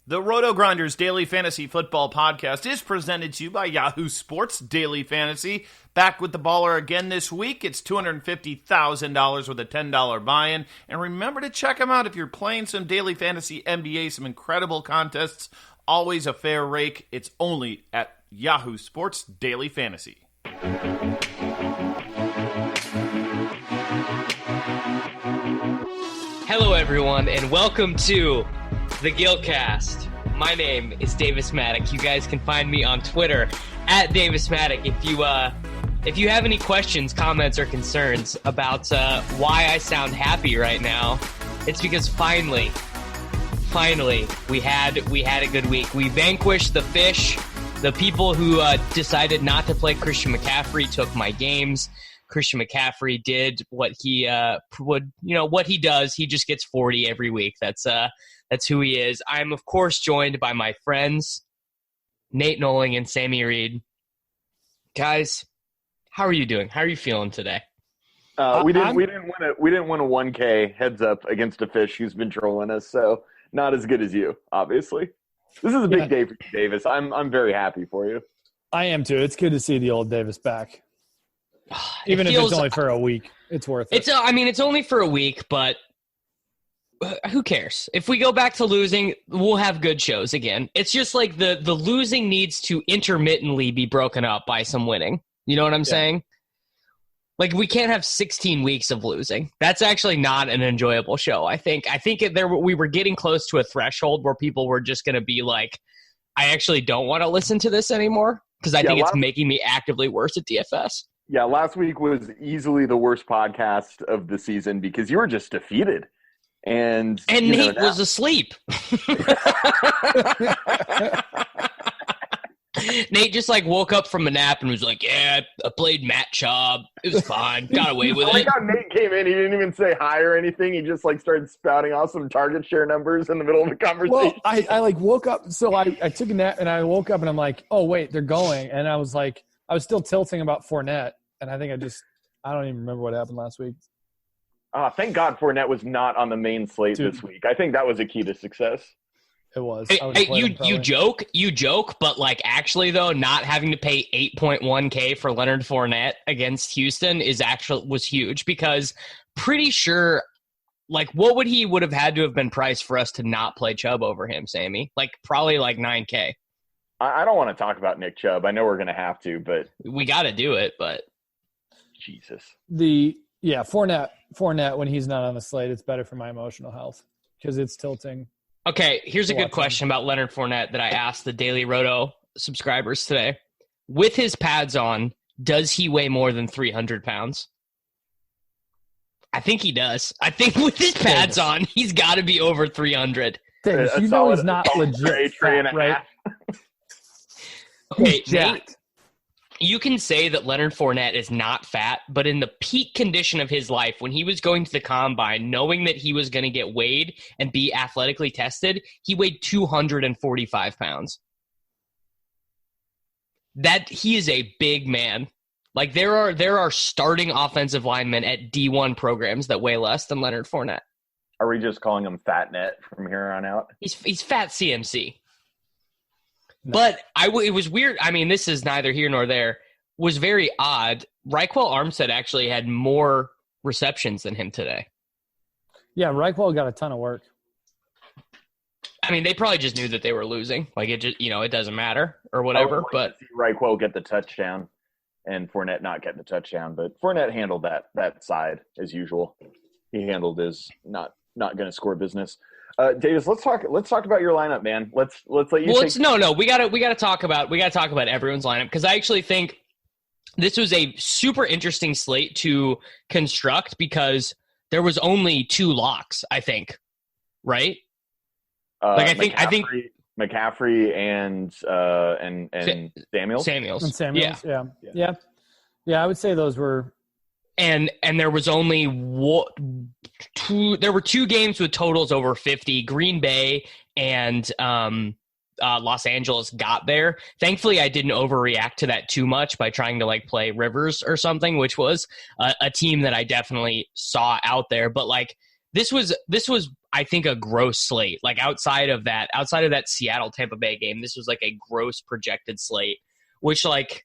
The RotoGrinders Daily Fantasy Football Podcast is presented to you by Yahoo Sports Daily Fantasy. Back with the baller again this week. It's $250,000 with a $10 buy-in. And remember to check them out if you're playing some Daily Fantasy NBA, some incredible contests. Always a fair rake. It's only at Yahoo Sports Daily Fantasy. Hello, everyone, and welcome to the Gillcast. My name is Davis Maddock. You guys can find me on Twitter at Davis Maddock. If you have any questions, comments, or concerns about why I sound happy right now, it's because finally, we had a good week. We vanquished the fish. The people who decided not to play Christian McCaffrey took my games. Christian McCaffrey did what he what he does. He just gets 40 every week. That's who he is. I'm, of course, joined by my friends, Nate Noling and Sammy Reed. Guys, how are you doing? How are you feeling today? We didn't win a 1K heads up against a fish who's been trolling us, so not as good as you, obviously. This is a big day for you, Davis. I'm very happy for you. I am too. It's good to see the old Davis back. Even if it's only for a week, it's worth it. It's only for a week, but who cares? If we go back to losing, we'll have good shows again. It's just like the losing needs to intermittently be broken up by some winning. You know what I'm saying? Like, we can't have 16 weeks of losing. That's actually not an enjoyable show, I think. We were getting close to a threshold where people were just going to be like, I actually don't want to listen to this anymore because I think it's making me actively worse at DFS. Yeah, last week was easily the worst podcast of the season because you were just defeated. And Nate was asleep. Nate just woke up from a nap and was like, yeah, I played Matt Schaub. It was fine. Got away with it. I got Nate came in. He didn't even say hi or anything. He just started spouting off some target share numbers in the middle of the conversation. Well, I woke up. So I took a nap and I woke up and I'm like, oh, wait, they're going. And I was still tilting about Fournette. And I think I don't even remember what happened last week. Thank God Fournette was not on the main slate this week. I think that was a key to success. It was. You joke, but actually though, not having to pay 8.1K for Leonard Fournette against Houston was huge because pretty sure what would have had to have been priced for us to not play Chubb over him, Sammy? Probably 9K. I don't want to talk about Nick Chubb. I know we're going to have to, but we got to do it. But Jesus, Fournette when he's not on the slate, it's better for my emotional health because it's tilting. Okay, here's a good question about Leonard Fournette that I asked the Daily Roto subscribers today. With his pads on, does he weigh more than 300 pounds? I think he does. I think with his pads on, he's got to be over 300. Davis, he's not legit fat, right? Okay, Nate, you can say that Leonard Fournette is not fat, but in the peak condition of his life, when he was going to the combine, knowing that he was going to get weighed and be athletically tested, he weighed 245 pounds. That he is a big man. There are starting offensive linemen at D1 programs that weigh less than Leonard Fournette. Are we just calling him Fat Net from here on out? He's Fat CMC. But it was weird. I mean, this is neither here nor there. Was very odd. Reichwell Armstead actually had more receptions than him today. Yeah, Reichwell got a ton of work. I mean, they probably just knew that they were losing. It just, it doesn't matter or whatever. But Reichwell get the touchdown and Fournette not get the touchdown. But Fournette handled that side as usual. He handled his not going to score business. Davis, let's talk about your lineup, man. Let's let you. Well, we gotta talk about everyone's lineup because I actually think this was a super interesting slate to construct because there was only 2 locks. I think, right? I think McCaffrey and Samuels. And Samuels, yeah. I would say those were. And there was only there were 2 games with totals over 50. Green Bay and Los Angeles got there. Thankfully, I didn't overreact to that too much by trying to play Rivers or something, which was a team that I definitely saw out there. But this was I think, a gross slate. Like outside of that Seattle Tampa Bay game, this was like a gross projected slate, which like,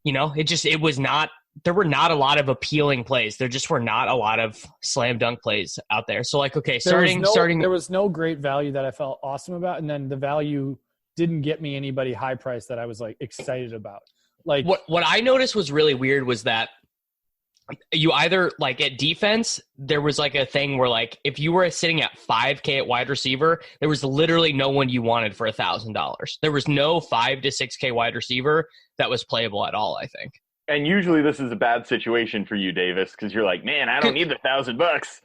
it was not, there were not a lot of appealing plays. There just were not a lot of slam dunk plays out there. So like, okay, starting. There was no great value that I felt awesome about. And then the value didn't get me anybody high price that I was like excited about. Like what I noticed was really weird was that you either like at defense, there was like a thing where like if you were sitting at 5K at wide receiver, there was literally no one you wanted for $1,000. There was no 5 to 6K wide receiver that was playable at all, I think. And usually this is a bad situation for you, Davis, because you're like, man, I don't need the $1,000.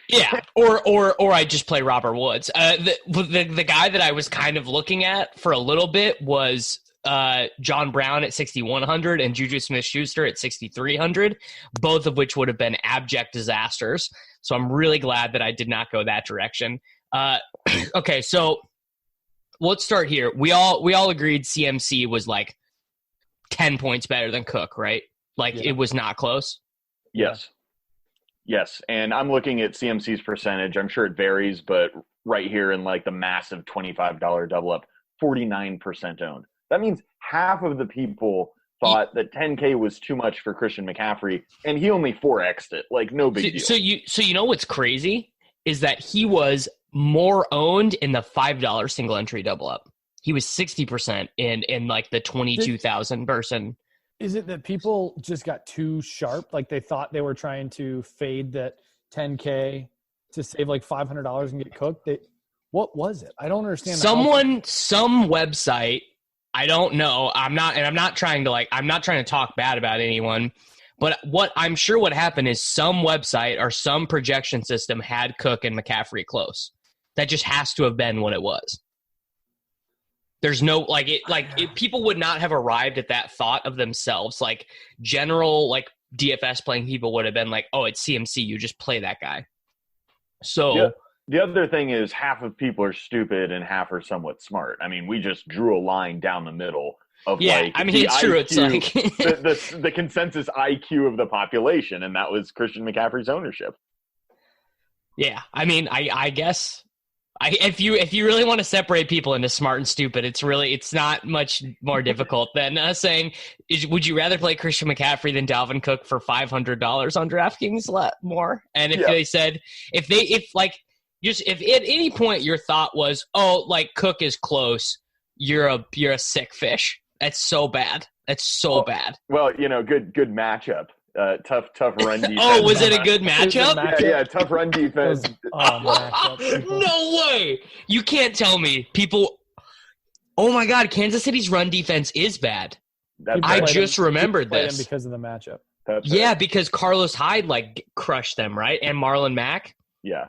Yeah, or I just play Robert Woods. The guy that I was kind of looking at for a little bit was John Brown at 6,100 and Juju Smith-Schuster at 6,300, both of which would have been abject disasters. So I'm really glad that I did not go that direction. Okay, so let's start here. We all agreed CMC was like 10 points better than Cook, right? Like It was not close. Yes, and I'm looking at CMC's percentage. I'm sure it varies, but right here in like the massive $25 double up, 49% owned. That means half of the people thought that 10K was too much for Christian McCaffrey, and he only 4x'd it. Like, no big deal. So you know what's crazy is that he was more owned in the $5 single entry double up. He was 60% in like the 22,000 person. Is it that people just got too sharp? Like they thought they were trying to fade that 10K to save like $500 and get cooked? What was it? I don't understand. Some website, I don't know. I'm not trying to talk bad about anyone, but what happened is some website or some projection system had Cook and McCaffrey close. That just has to have been what it was. There's no people would not have arrived at that thought of themselves. Like general like DFS playing people would have been like, oh, it's CMC. You just play that guy. So the other thing is half of people are stupid and half are somewhat smart. I mean, we just drew a line down the middle of it's true. It's like the consensus IQ of the population, and that was Christian McCaffrey's ownership. Yeah, I mean, I guess. If you really want to separate people into smart and stupid, it's not much more difficult than saying, would you rather play Christian McCaffrey than Dalvin Cook for $500 on DraftKings more? And if they said, if at any point your thought was, oh, like Cook is close, you're a sick fish. That's so bad. That's so bad. Well, good matchup. Tough run defense. Oh, was it a good matchup? Yeah, tough run defense. No way! You can't tell me people. Oh my God, Kansas City's run defense is bad. I just remembered this because of the matchup. Because Carlos Hyde crushed them, right? And Marlon Mack. Yeah.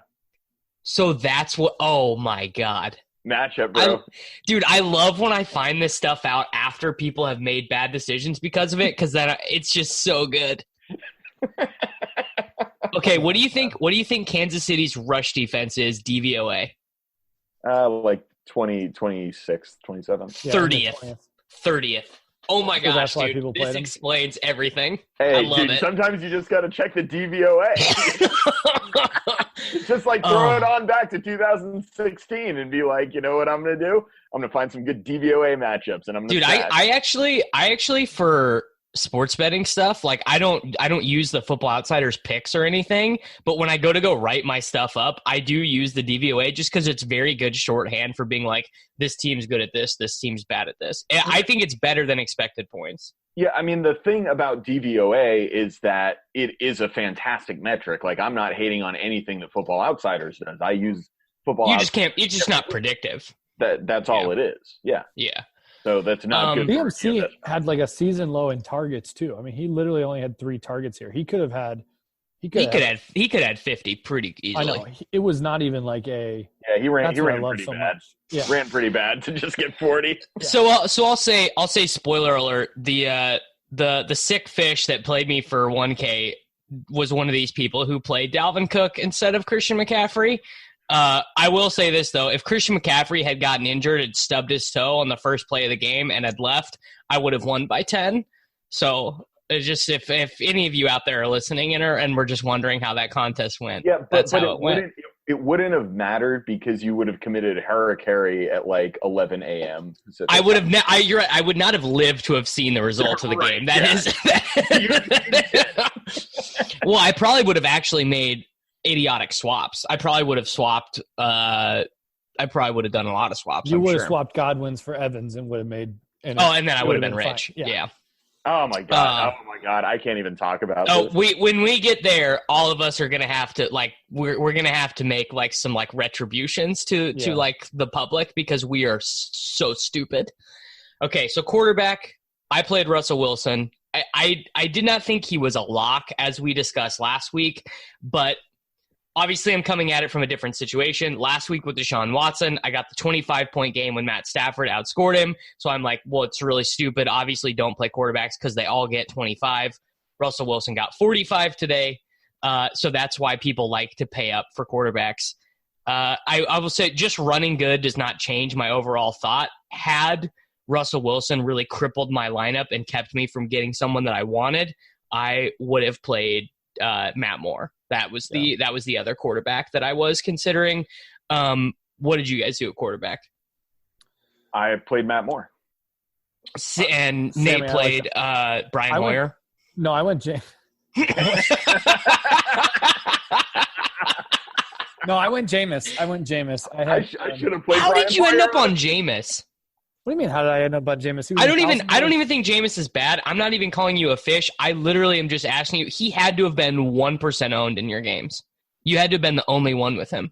So that's what. Oh my God. Matchup, bro. Dude, I love when I find this stuff out after people have made bad decisions because of it, because then it's just so good. Okay, what do you think? What do you think Kansas City's rush defense is DVOA? Like 26, 27. 30th. Oh my gosh, dude! This explains everything. Hey, I love it. Sometimes you just got to check the DVOA. Just throw it on back to 2016 and be like, you know what I'm going to do? I'm going to find some good DVOA matchups, and I'm going to. Dude, I actually for sports betting stuff, I don't use the Football Outsiders picks or anything, but when I go write my stuff up, I do use the DVOA just because it's very good shorthand for being like, this team's good at this team's bad at this. I think it's better than expected points. Yeah, I mean, the thing about DVOA is that it is a fantastic metric. I'm not hating on anything that Football Outsiders does. I use Football Outsiders. It's just not predictive. That's all it is. Yeah. Yeah. So that's not good. BMC had a season low in targets too. I mean, he literally only had 3 targets here. He could have 50 pretty easily. I know. It was not even he ran pretty bad. Yeah. Ran pretty bad to just get 40. Yeah. So I'll say spoiler alert, the sick fish that played me for 1K was one of these people who played Dalvin Cook instead of Christian McCaffrey. I will say this though, if Christian McCaffrey had gotten injured and stubbed his toe on the first play of the game and had left, I would have won by 10. So it's just if any of you out there are listening and we're just wondering how that contest went, that's how it went. It wouldn't have mattered because you would have committed harakiri at like 11 a.m. I would have. You're right. I would not have lived to have seen the result of the Right, game. Well, I probably would have actually made idiotic swaps. I probably would have swapped. I probably would have done a lot of swaps. You would have swapped Godwin's for Evans and would have made. And then I would have been rich. Fine. Yeah. Oh my god! I can't even talk about. Oh, this. when we get there, all of us are gonna have to we're gonna have to make like some like retributions to like the public because we are so stupid. Okay, so quarterback, I played Russell Wilson. I did not think he was a lock as we discussed last week, but obviously I'm coming at it from a different situation. Last week with Deshaun Watson, I got the 25-point game when Matt Stafford outscored him. So I'm like, well, it's really stupid. Obviously don't play quarterbacks because they all get 25. Russell Wilson got 45 today. So that's why people like to pay up for quarterbacks. I will say just running good does not change my overall thought. Had Russell Wilson really crippled my lineup and kept me from getting someone that I wanted, I would have played Matt Moore. That was the other quarterback that I was considering. What did you guys do at quarterback? I played Matt Moore. And Sammy, Nate played Brian Hoyer. I went James. No, I went Jameis. I should have played. How Brian did you end Hoyer. up on Jameis? What do you mean? How did I end up on Jameis? I don't even think Jameis is bad. I'm not even calling you a fish. I literally am just asking you. He had to have been 1% owned in your games. You had to have been the only one with him.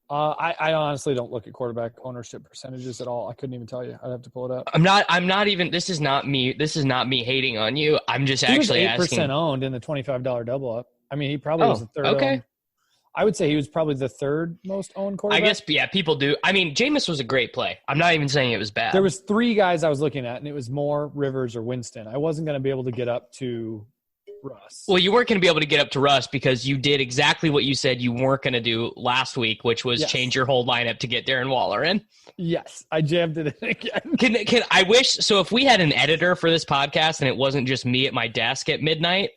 I honestly don't look at quarterback ownership percentages at all. I couldn't even tell you. I'd have to pull it up. I'm not even. This is not me hating on you. I'm just actually asking. He was 8% owned in the $25 double up. I mean, he probably was the third. Okay. Owned. I would say he was probably the third most owned quarterback. I guess, yeah, people do. I mean, Jameis was a great play. I'm not even saying it was bad. There was 3 guys I was looking at, and it was Moore, Rivers, or Winston. I wasn't going to be able to get up to Russ. Well, you weren't going to be able to get up to Russ because you did exactly what you said you weren't going to do last week, which was change your whole lineup to get Darren Waller in. Yes, I jammed it in again. Can I wish so? If we had an editor for this podcast and it wasn't just me at my desk at midnight,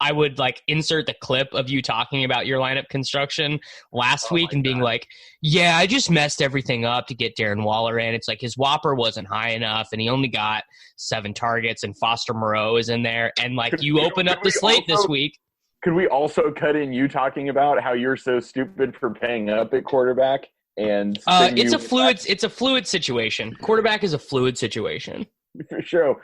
I would like insert the clip of you talking about your lineup construction last week and being like, yeah, I just messed everything up to get Darren Waller in. It's like his Whopper wasn't high enough and he only got 7 targets and Foster Moreau is in there. And like you open up the slate this week. Could we also cut in you talking about how you're so stupid for paying up at quarterback? And it's a fluid situation. Quarterback is a fluid situation. For sure.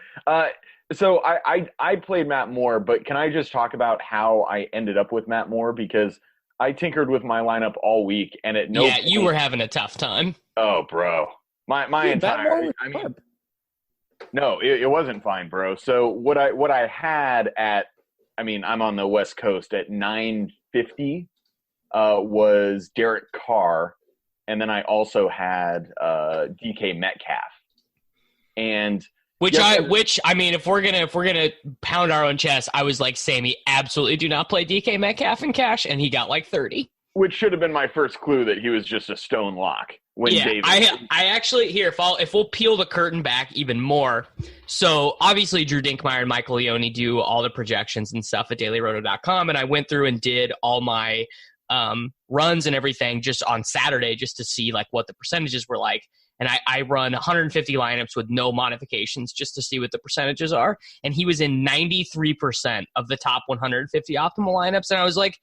So I played Matt Moore, but can I just talk about how I ended up with Matt Moore? Because I tinkered with my lineup all week, and at no point, you were having a tough time. Oh, bro. My entire – I mean, no, it wasn't fine, bro. So what I had at – I mean, I'm on the West Coast at 950 was Derek Carr, and then I also had DK Metcalf. And – Which I mean, if we're gonna pound our own chest, I was like, Sammy, absolutely do not play DK Metcalf in cash, and he got like 30. Which should have been my first clue that he was just a stone lock. I actually here if we'll peel the curtain back even more. So obviously Drew Dinkmeyer and Michael Leone do all the projections and stuff at dailyroto.com, and I went through and did all my runs and everything just on Saturday just to see like what the percentages were like. And I run 150 lineups with no modifications just to see what the percentages are. And he was in 93% of the top 150 optimal lineups. And I was like,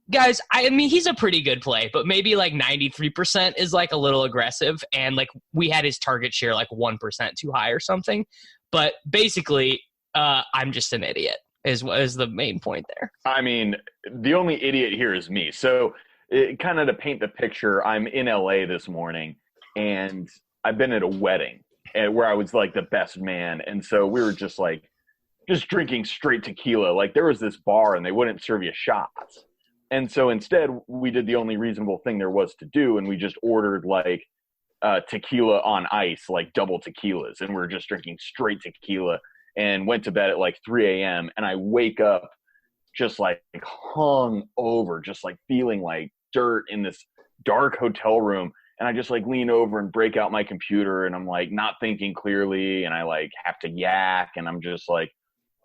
guys, I mean, he's a pretty good play, but maybe like 93% is like a little aggressive. And like we had his target share like 1% too high or something. But basically, I'm just an idiot is the main point there. I mean, the only idiot here is me. So kind of to paint the picture, I'm in LA this morning. And I've been at a wedding where I was like the best man. And so we were just drinking straight tequila. Like there was this bar and they wouldn't serve you shots. And so instead we did the only reasonable thing there was to do. And we just ordered like tequila on ice, like double tequilas. And we were just drinking straight tequila and went to bed at like 3 a.m. And I wake up just like hung over, just like feeling like dirt in this dark hotel room. And I just like lean over and break out my computer and I'm like not thinking clearly and I like have to yak and I'm just like,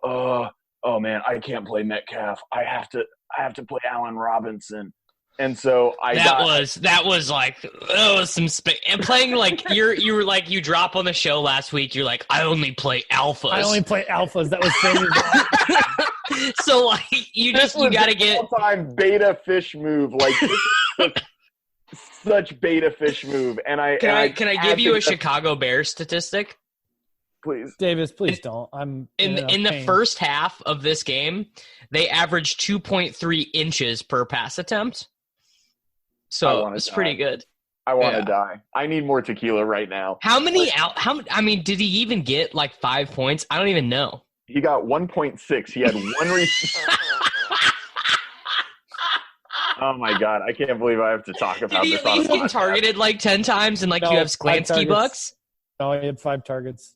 oh man, I can't play Metcalf. I have to play Allen Robinson. And so that was some and playing like you were like you drop on the show last week. You're like, I only play alphas. That was Sammy's. So like you got to get all-time beta fish move. Like such beta fish move. And can I give you a Chicago Bears statistic? Please, Davis, please don't. I'm in the first half of this game, they averaged 2.3 inches per pass attempt. So it's pretty good. I want to die. I need more tequila right now. I mean, did he even get like 5 points? I don't even know. He got 1.6. He had one Oh my god! I can't believe I have to talk about this. Did he at least get targeted like 10 times and like you have Sklansky bucks? No, he had 5 targets.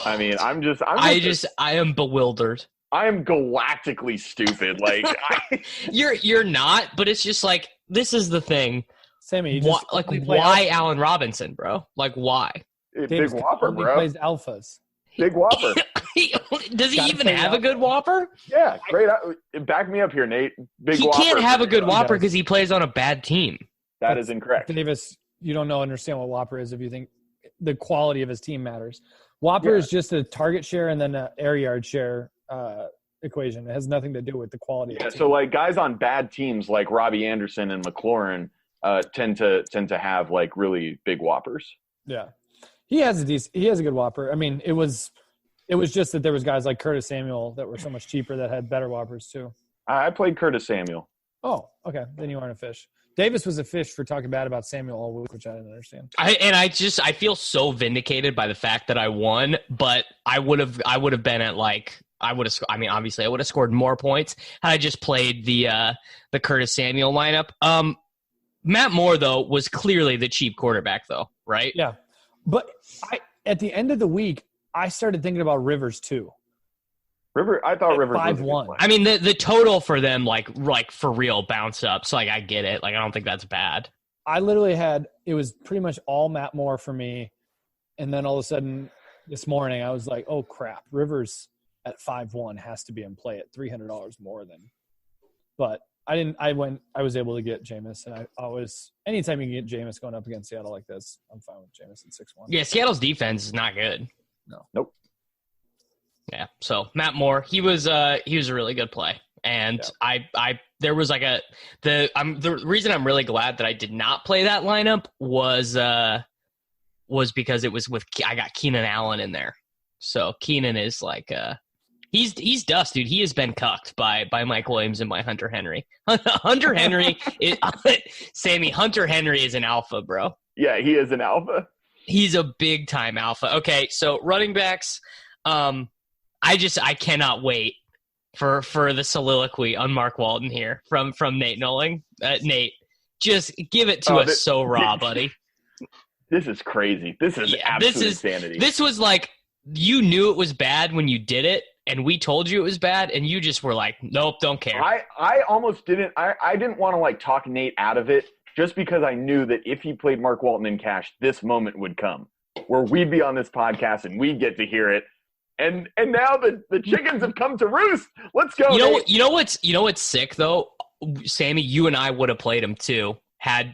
I mean, I am bewildered. I am galactically stupid. Like you're not, but it's just like this is the thing. Sammy, why Allen Robinson, bro? Like why? Big Whopper, bro. He plays alphas. Big Whopper. Does he even have a good Whopper? Yeah, great. Back me up here, Nate. Big Whopper. He can't have a good Whopper because he plays on a bad team. That is incorrect. Davis, you don't understand what Whopper is if you think the quality of his team matters. Whopper is just a target share and then an air yard share equation. It has nothing to do with the quality of the team. So like guys on bad teams like Robbie Anderson and McLaurin tend to have like really big Whoppers. Yeah. He has a good Whopper. I mean, it was just that there was guys like Curtis Samuel that were so much cheaper that had better Whoppers too. I played Curtis Samuel. Oh, okay. Then you aren't a fish. Davis was a fish for talking bad about Samuel all week, which I didn't understand. I feel so vindicated by the fact that I won, but I would have been at like obviously I would have scored more points had I just played the Curtis Samuel lineup. Matt Moore though was clearly the cheap quarterback though, right? Yeah. But at the end of the week, I started thinking about Rivers too. I thought Rivers 5-1. I mean, the total for them, like for real, bounce up. So, like, I get it. Like, I don't think that's bad. I literally it was pretty much all Matt Moore for me. And then all of a sudden this morning, I was like, oh, crap. Rivers at 5-1 has to be in play at $300 more than. But I was able to get Jameis. And I always, anytime you can get Jameis going up against Seattle like this, I'm fine with Jameis at 6-1. Yeah, Seattle's defense is not good. No. Nope. Yeah, so Matt Moore, he was a really good play, and there was like the reason I'm really glad that I did not play that lineup was because it was I got Keenan Allen in there, so Keenan is like he's dust, dude. He has been cucked by Mike Williams and by Hunter Henry. Hunter Henry, Sammy, Hunter Henry is an alpha, bro. Yeah, he is an alpha. He's a big time alpha. Okay, so running backs. I cannot wait for the soliloquy on Mark Walton here from Nate Noling. Nate, just give it to us raw, buddy. This is crazy. This is absolute insanity. This was like you knew it was bad when you did it, and we told you it was bad, and you just were like, nope, don't care. I almost didn't. I didn't want to like talk Nate out of it just because I knew that if he played Mark Walton in cash, this moment would come where we'd be on this podcast and we'd get to hear it. And now the chickens have come to roost. Let's go. You know what's sick though, Sammy. You and I would have played him too had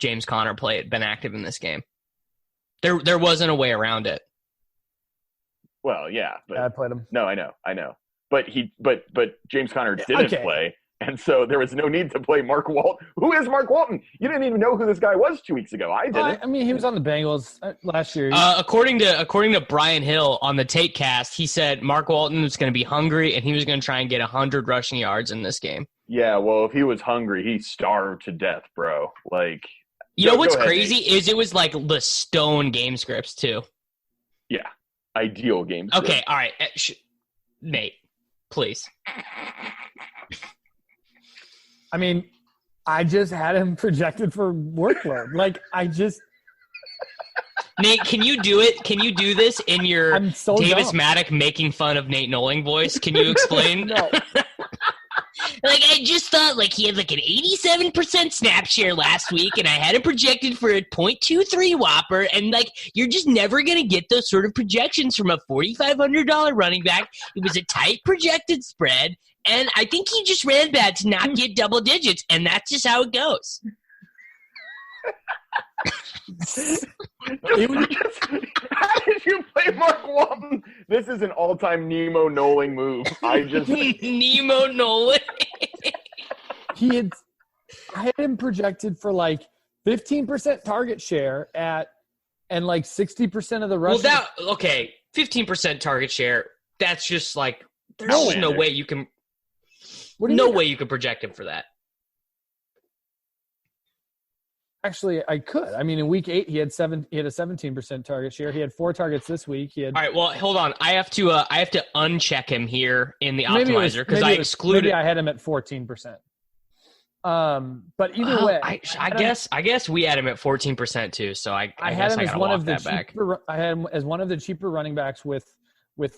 James Conner been active in this game. There wasn't a way around it. Well, yeah, but I played him. No, I know, but James Conner didn't play, and so there was no need to play Mark Walton. Who is Mark Walton? You didn't even know who this guy was 2 weeks ago. I didn't. I mean, he was on the Bengals last year. According to Brian Hill on the Takecast, he said Mark Walton was going to be hungry and he was going to try and get 100 rushing yards in this game. Yeah, well, if he was hungry, he starved to death, bro. Like, you know what's crazy is it was like the Stone game scripts too. Yeah, ideal game. Okay, all right, Nate, please. I mean, I just had him projected for workload. Nate, can you do it? Can you do this in your Davis dumb. Maddock making fun of Nate Noling voice? Can you explain? No. Like, I just thought, like, he had, like, an 87% snap share last week, and I had him projected for a .23 Whopper, and, like, you're just never going to get those sort of projections from a $4,500 running back. It was a tight projected spread, And I think he just ran bad to not get double digits, and that's just how it goes. How did you play Mark Walton? This is an all-time Nemo Nolan move. Nemo Nolan. I had him projected for like 15% target share and like 60% of the rush. Well, 15% target share. That's just like there's no way you can. Way you can project him for that. Actually, I could. I mean, in week 8, he had a 17% target share. He had 4 targets this week. All right. Well, hold on. I have to uncheck him here in the optimizer because I excluded. Maybe I had him at 14%. But either way, I guess we had him at 14% too. So I had him as one of the cheaper. I had him as one of the cheaper running backs with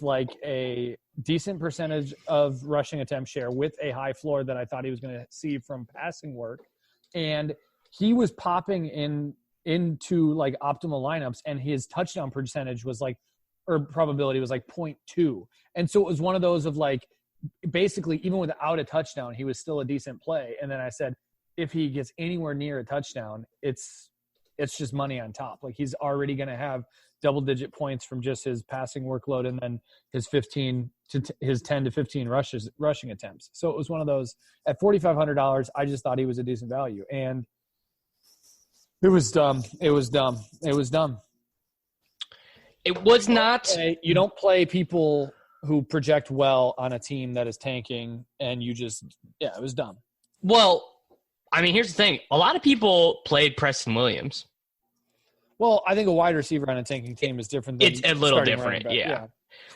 like a decent percentage of rushing attempt share with a high floor that I thought he was going to see from passing work, and he was popping into like optimal lineups, and his touchdown percentage was like, or probability was like 0.2. And so it was one of those of like, basically even without a touchdown, he was still a decent play. And then I said, if he gets anywhere near a touchdown, it's just money on top. Like he's already going to have double digit points from just his passing workload and then his 10 to 15 rushing attempts. So it was one of those at $4,500. I just thought he was a decent value, and it was dumb. It was dumb. It was not. You don't play people who project well on a team that is tanking, and it was dumb. Well, I mean, here's the thing. A lot of people played Preston Williams. Well, I think a wide receiver on a tanking team is different than it's a little different, yeah.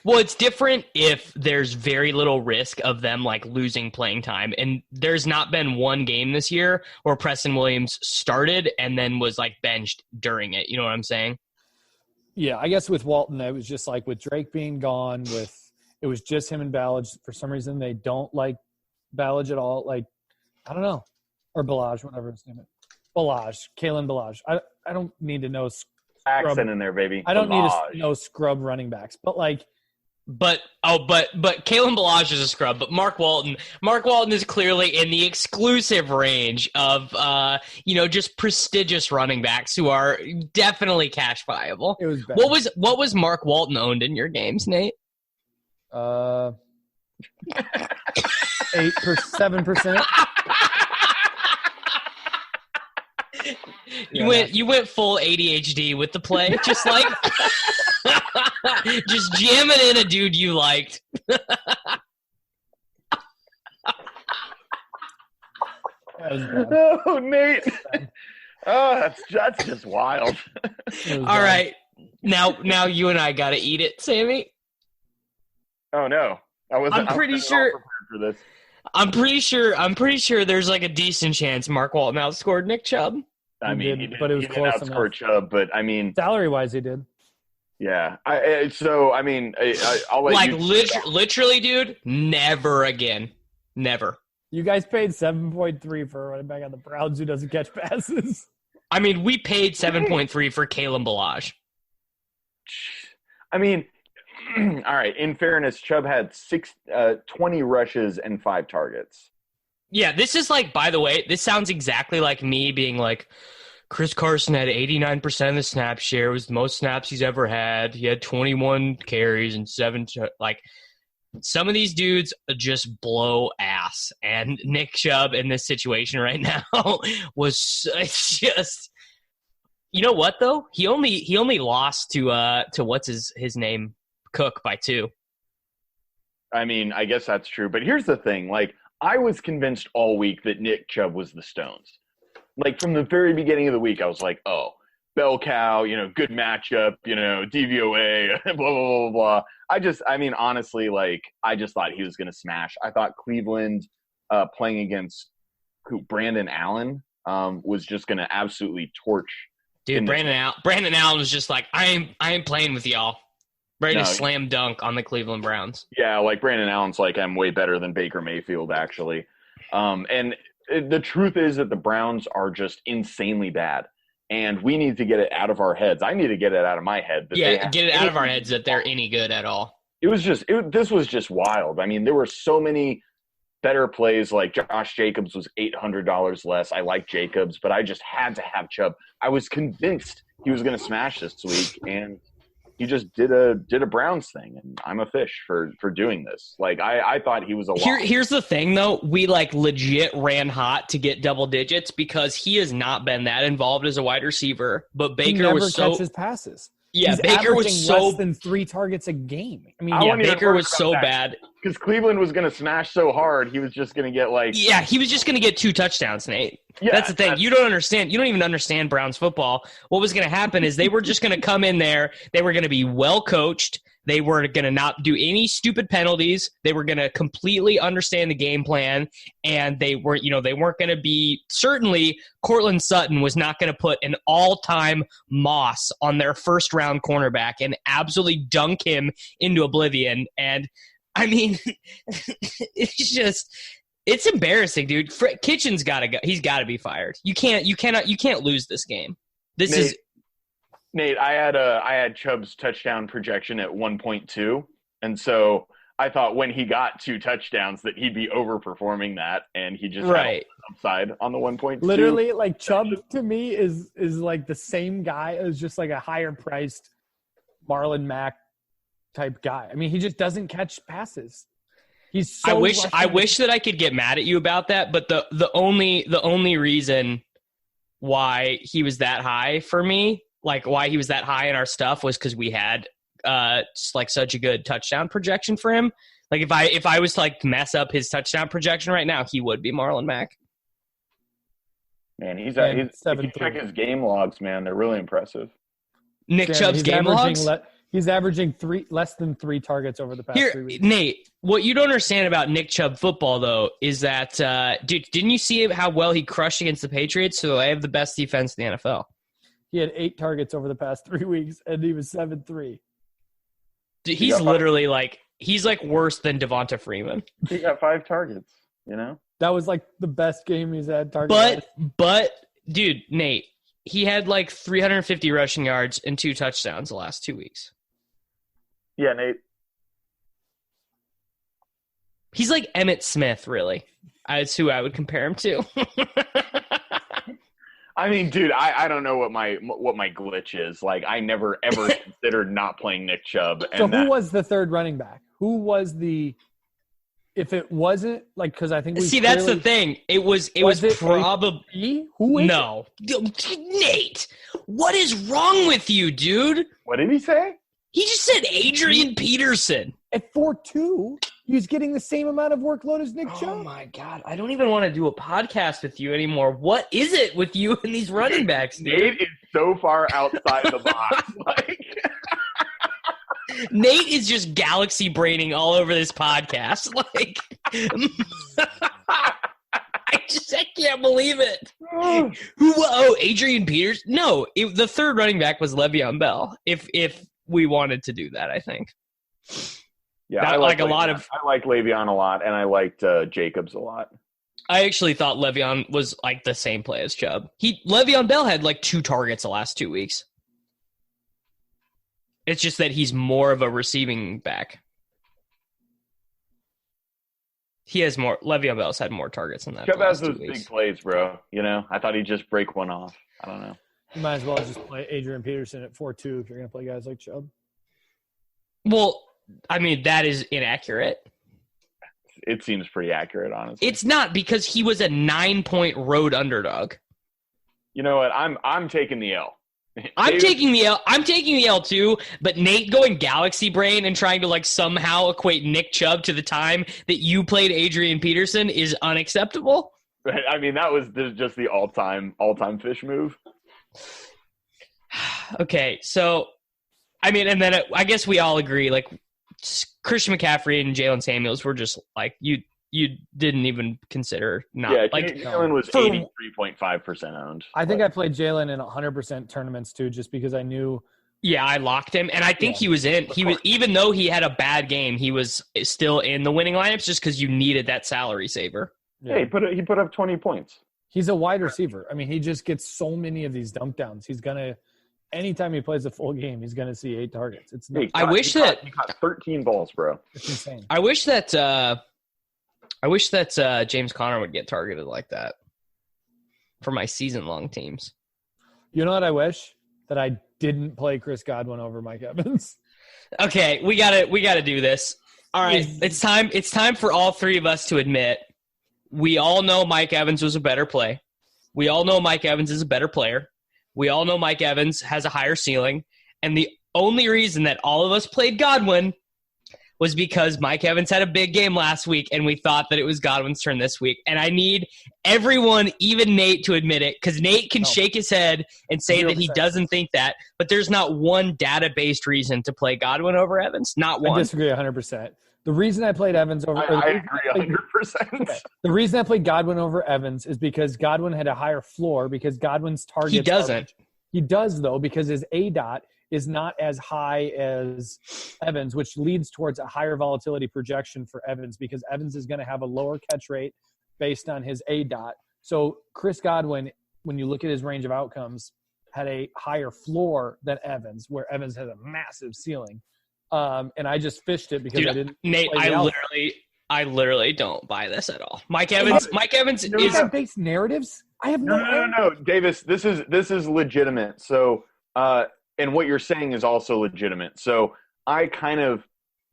Well, it's different if there's very little risk of them like losing playing time. And there's not been one game this year where Preston Williams started and then was like benched during it. You know what I'm saying? Yeah, I guess with Walton, it was just like with Drake being gone, it was just him and Ballage. For some reason, they don't like Ballage at all. Like, I don't know. Or Ballage, whatever his name is. Kalen Ballage. I don't need to know accent in there, baby. I don't need to know scrub running backs, but like, but Kalen Ballage is a scrub. But Mark Walton is clearly in the exclusive range of just prestigious running backs who are definitely cash viable. It was bad. What was Mark Walton owned in your games, Nate? 7%. You went full ADHD with the play, just like just jamming in a dude you liked. Oh, Nate. Oh, that's just wild. All right. Now you and I got to eat it, Sammy. Oh no. I'm pretty sure for this. I'm pretty sure there's like a decent chance Mark Walton outscored Nick Chubb. I mean, he did, but it was close enough. Outscore Chubb, but I mean, salary-wise, he did. Yeah. I'll let like you. Literally, dude. Never again. Never. You guys paid 7.3 for a running back on the Browns who doesn't catch passes. I mean, we paid 7.3 for Kalen Ballage. I mean, all right. In fairness, Chubb had 20 rushes and 5 targets. Yeah, this is like, by the way, this sounds exactly like me being like, Chris Carson had 89% of the snap share. It was the most snaps he's ever had. He had 21 carries and 7. Like, some of these dudes just blow ass. And Nick Chubb in this situation right now was just, you know what though? He only lost to what's his name, Cook, by 2. I mean, I guess that's true. But here's the thing, like, I was convinced all week that Nick Chubb was the Stones. Like, from the very beginning of the week, I was like, oh, bell cow, good matchup, DVOA, blah, blah, blah, blah. Honestly, like, I just thought he was going to smash. I thought Cleveland playing against Brandon Allen was just going to absolutely torch. Dude, Brandon Allen was just like, I ain't playing with y'all. Ready to slam dunk on the Cleveland Browns. Yeah, like Brandon Allen's like, I'm way better than Baker Mayfield, actually. And the truth is that the Browns are just insanely bad. And we need to get it out of our heads. I need to get it out of my head. Get it out of our heads that they're any good at all. This was just wild. I mean, there were so many better plays like Josh Jacobs was $800 less. I like Jacobs, but I just had to have Chubb. I was convinced he was going to smash this week, and he just did a Browns thing, and I'm a fish for doing this. Like I thought he was a lock. Here's the thing, though. We like legit ran hot to get double digits because he has not been that involved as a wide receiver. But Baker he never was so catches passes. Yeah, He's Baker was averaging so less than 3 targets a game. I mean, yeah, Baker was so bad because Cleveland was going to smash so hard. He was just going to get he was just going to get 2 touchdowns, Nate. Yeah, that's the thing. You don't understand. You don't even understand Browns football. What was going to happen is they were just going to come in there. They were going to be well coached. They were going to not do any stupid penalties. They were going to completely understand the game plan, and they weren't going to be – certainly Cortland Sutton was not going to put an all-time Moss on their first-round cornerback and absolutely dunk him into oblivion. And, I mean, it's just – it's embarrassing, dude. Kitchen's got to go. He's got to be fired. You can't lose this game. Nate, I had Chubb's touchdown projection at 1.2, and so I thought when he got 2 touchdowns that he'd be overperforming that, and he just had upside on the 1.2. Literally, like Chubb to me is like the same guy as just like a higher priced Marlon Mack type guy. I mean, he just doesn't catch passes. He's so I wish that I could get mad at you about that, but the only reason why he was that high for me, like why he was that high in our stuff, was because we had like such a good touchdown projection for him. Like if I was to like mess up his touchdown projection right now, he would be Marlon Mack. Man, he's if you check his game logs, man, they're really impressive. Nick Chubb's game logs. He's averaging less than 3 targets over the past 3 weeks. Nate, what you don't understand about Nick Chubb football, though, is that, dude, didn't you see how well he crushed against the Patriots? So I have the best defense in the NFL. He had 8 targets over the past 3 weeks, and he was 7-3. Dude, he's literally he's worse than Devonta Freeman. He got 5 targets, you know? That was like the best game he's had targets. But, dude, Nate, he had 350 rushing yards and 2 touchdowns the last 2 weeks. Yeah, Nate. He's like Emmitt Smith, really. That's who I would compare him to. I mean, dude, I don't know what my glitch is. Like, I never ever considered not playing Nick Chubb. So who was the third running back? Who was the? If it wasn't because I think that's the thing. It was probably who? No, Nate. What is wrong with you, dude? What did he say? He just said Adrian Peterson. At 4.2, he's getting the same amount of workload as Nick Chubb. Oh, my God. I don't even want to do a podcast with you anymore. What is it with you and these running backs, dude? Nate is so far outside the box. Nate is just galaxy braining all over this podcast. I can't believe it. Adrian Peterson? No, the third running back was Le'Veon Bell. If we wanted to do that, I think. Yeah, I like Le'Veon a lot, and I liked Jacobs a lot. I actually thought Le'Veon was the same play as Chubb. Le'Veon Bell had 2 targets the last 2 weeks. It's just that he's more of a receiving back. He has more. Le'Veon Bell's had more targets than that. Chubb has those big plays, bro. You know, I thought he'd just break one off. I don't know. You might as well just play Adrian Peterson at 4.2 if you're going to play guys like Chubb. Well, I mean, that is inaccurate. It seems pretty accurate, honestly. It's not, because he was a 9-point road underdog. You know what? I'm taking the L. I'm taking the L too, but Nate going galaxy brain and trying to somehow equate Nick Chubb to the time that you played Adrian Peterson is unacceptable. Right. I mean, that was just the all-time fish move. Okay, so I mean, and then I guess we all agree Christian McCaffrey and Jalen Samuels were just you didn't even consider not. Yeah, Jalen was 83.5% owned. I think I played Jalen in 100% tournaments too, just because I knew. Yeah, I locked him, and I think he was in. He was, even though he had a bad game, he was still in the winning lineups just because you needed that salary saver. Yeah, he put up 20 points. He's a wide receiver. I mean, he just gets so many of these dump downs. He's gonna. Anytime he plays a full game, he's going to see 8 targets. He caught 13 balls, bro. It's insane. I wish that I wish that James Conner would get targeted like that for my season-long teams. You know what I wish? That I didn't play Chris Godwin over Mike Evans. Okay, we gotta do this. All right, it's time for all three of us to admit we all know Mike Evans was a better play. We all know Mike Evans is a better player. We all know Mike Evans has a higher ceiling. And the only reason that all of us played Godwin was because Mike Evans had a big game last week, and we thought that it was Godwin's turn this week. And I need everyone, even Nate, to admit it, because Nate can shake his head and say 0%. That he doesn't think that, but there's not one data-based reason to play Godwin over Evans. Not one. I disagree 100%. The reason I played Evans over... I agree 100%. Okay. The reason I played Godwin over Evans is because Godwin had a higher floor, because Godwin's target... He doesn't. He does, though, because his ADOT is not as high as Evans, which leads towards a higher volatility projection for Evans, because Evans is going to have a lower catch rate based on his ADOT. So Chris Godwin, when you look at his range of outcomes, had a higher floor than Evans, where Evans has a massive ceiling. And I just fished it because I didn't. Nate, I literally don't buy this at all. Mike Evans is based narratives. I have no, Davis. This is legitimate. So, and what you're saying is also legitimate. So I kind of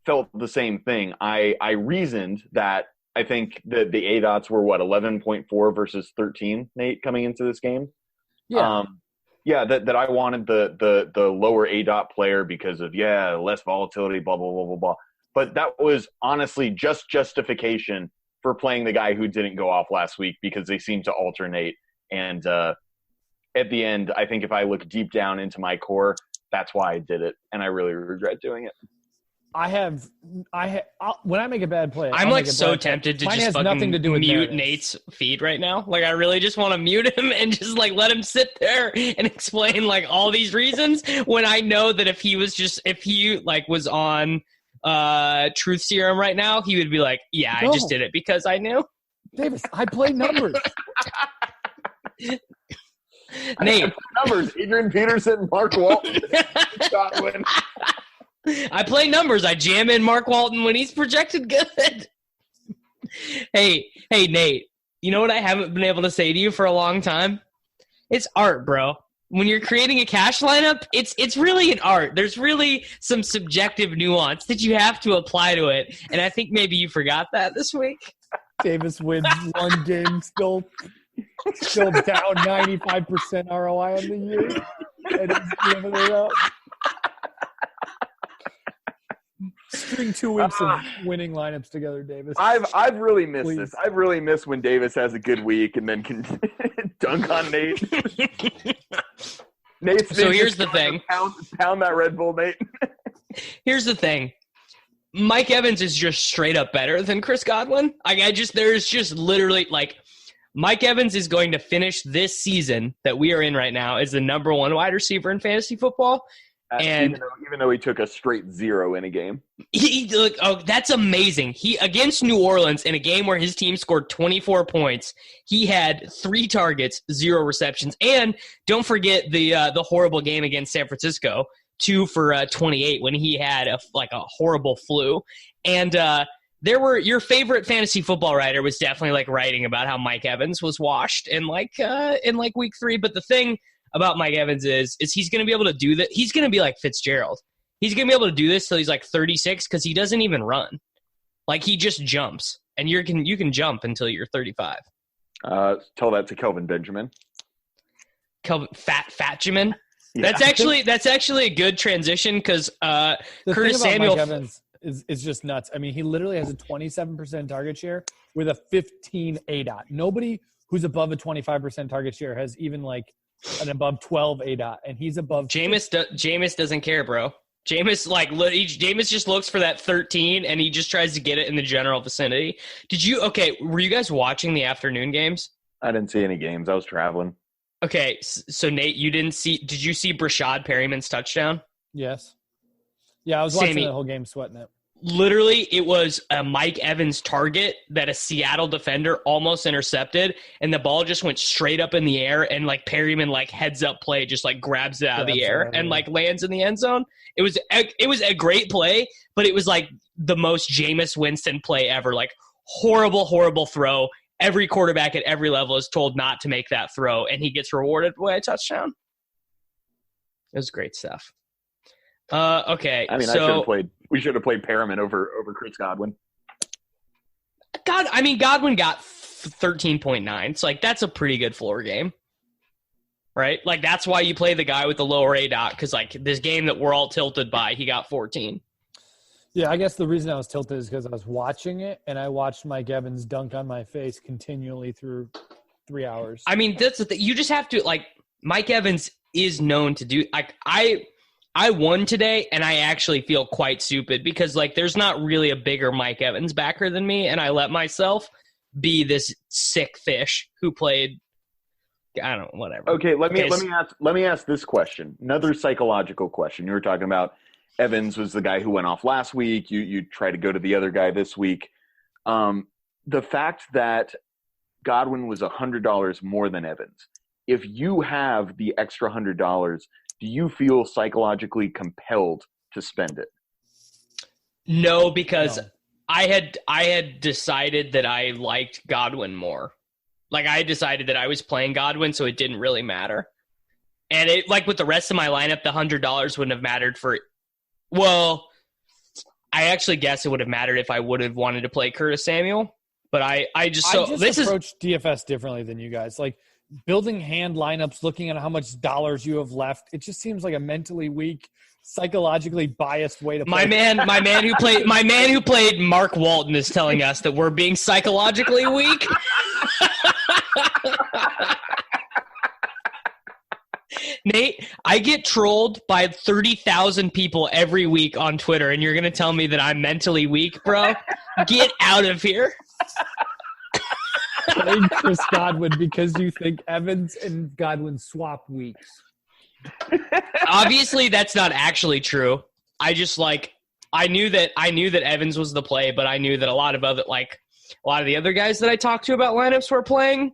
felt the same thing. I reasoned that I think that the ADOTs were 11.4 versus 13, Nate, coming into this game. Yeah. That I wanted the lower ADOT player because of less volatility, blah blah blah blah blah. But that was honestly just justification for playing the guy who didn't go off last week, because they seem to alternate. And at the end, I think if I look deep down into my core, that's why I did it, and I really regret doing it. When I make a bad play, I'm like so tempted to just fucking mute Nate's feed right now. Like, I really just want to mute him and just like let him sit there and explain like all these reasons, when I know that if he was on Truth Serum right now, he would be like, yeah, I just did it because I knew. Davis, I play numbers. Nate, numbers. Adrian Peterson, Mark Walton, Godwin. I play numbers. I jam in Mark Walton when he's projected good. Hey, Nate, you know what I haven't been able to say to you for a long time? It's art, bro. When you're creating a cash lineup, it's really an art. There's really some subjective nuance that you have to apply to it, and I think maybe you forgot that this week. Davis wins one game, still down 95% ROI on the year. And he's giving it up. String 2 weeks of winning lineups together, Davis. I've really missed this. I've really missed when Davis has a good week and then can dunk on Nate. So here's the thing. Pound that Red Bull, Nate. Here's the thing. Mike Evans is just straight up better than Chris Godwin. There's just literally like Mike Evans is going to finish this season that we are in right now as the number 1 wide receiver in fantasy football. And even though he took a straight 0 in a game, that's amazing. He against New Orleans in a game where his team scored 24 points, he had 3 targets, 0 receptions, and don't forget the horrible game against San Francisco, 2 for 28 when he had a horrible flu. And your favorite fantasy football writer was definitely like writing about how Mike Evans was washed in week 3. But the thing about Mike Evans is he's going to be able to do that. He's going to be like Fitzgerald. He's going to be able to do this till he's like 36 because he doesn't even run. Like, he just jumps, and you can jump until you're 35. Tell that to Kelvin Benjamin. Fatjamin. Yeah. That's actually a good transition because Curtis Samuel. Mike Evans is just nuts. I mean, he literally has a 27% target share with a 15 ADOT. Nobody who's above a 25% target share has even like an above 12 ADOT, and he's above. Jameis doesn't care, bro. Jameis just looks for that 13, and he just tries to get it in the general vicinity. Were you guys watching the afternoon games? I didn't see any games. I was traveling. Okay, so Nate, did you see Brashad Perryman's touchdown? Yes. Yeah, I was watching the whole game, sweating it. Literally, it was a Mike Evans target that a Seattle defender almost intercepted, and the ball just went straight up in the air, and like Perryman heads up play just grabs it out of the air and lands in the end zone. It was a great play, but it was like the most Jameis Winston play ever. Like, horrible, horrible throw. Every quarterback at every level is told not to make that throw, and he gets rewarded with a touchdown. It was great stuff. Okay, I mean, so we should have played Perriman over Chris Godwin. Godwin got 13.9. So, like, that's a pretty good floor game. Right? Like, that's why you play the guy with the lower ADOT, because, like, this game that we're all tilted by, he got 14. Yeah, I guess the reason I was tilted is because I was watching it, and I watched Mike Evans dunk on my face continually through 3 hours. I mean, that's the thing. You just have to, like, Mike Evans is known to do, like, I won today, and I actually feel quite stupid because, like, there's not really a bigger Mike Evans backer than me, and I let myself be this sick fish who played, I don't know, whatever. Okay, let me ask this question. Another psychological question. You were talking about Evans was the guy who went off last week. You try to go to the other guy this week. The fact that Godwin was $100 more than Evans. If you have the extra $100, do you feel psychologically compelled to spend it? No, because I had decided that I liked Godwin more. Like, I decided that I was playing Godwin, so it didn't really matter. And it, like, with the rest of my lineup, the $100 wouldn't have mattered for. Well, I actually guess it would have mattered if I would have wanted to play Curtis Samuel. But I just approach DFS differently than you guys. Like, building hand lineups, looking at how much dollars you have left, it just seems like a mentally weak, psychologically biased way to play. My man who played Mark Walton is telling us that we're being psychologically weak. Nate, I get trolled by 30,000 people every week on Twitter, and you're going to tell me that I'm mentally weak, bro? Get out of here. Playing Chris Godwin because you think Evans and Godwin swap weeks. Obviously, that's not actually true. I just, like, I knew that Evans was the play, but I knew that a lot of the other guys that I talked to about lineups were playing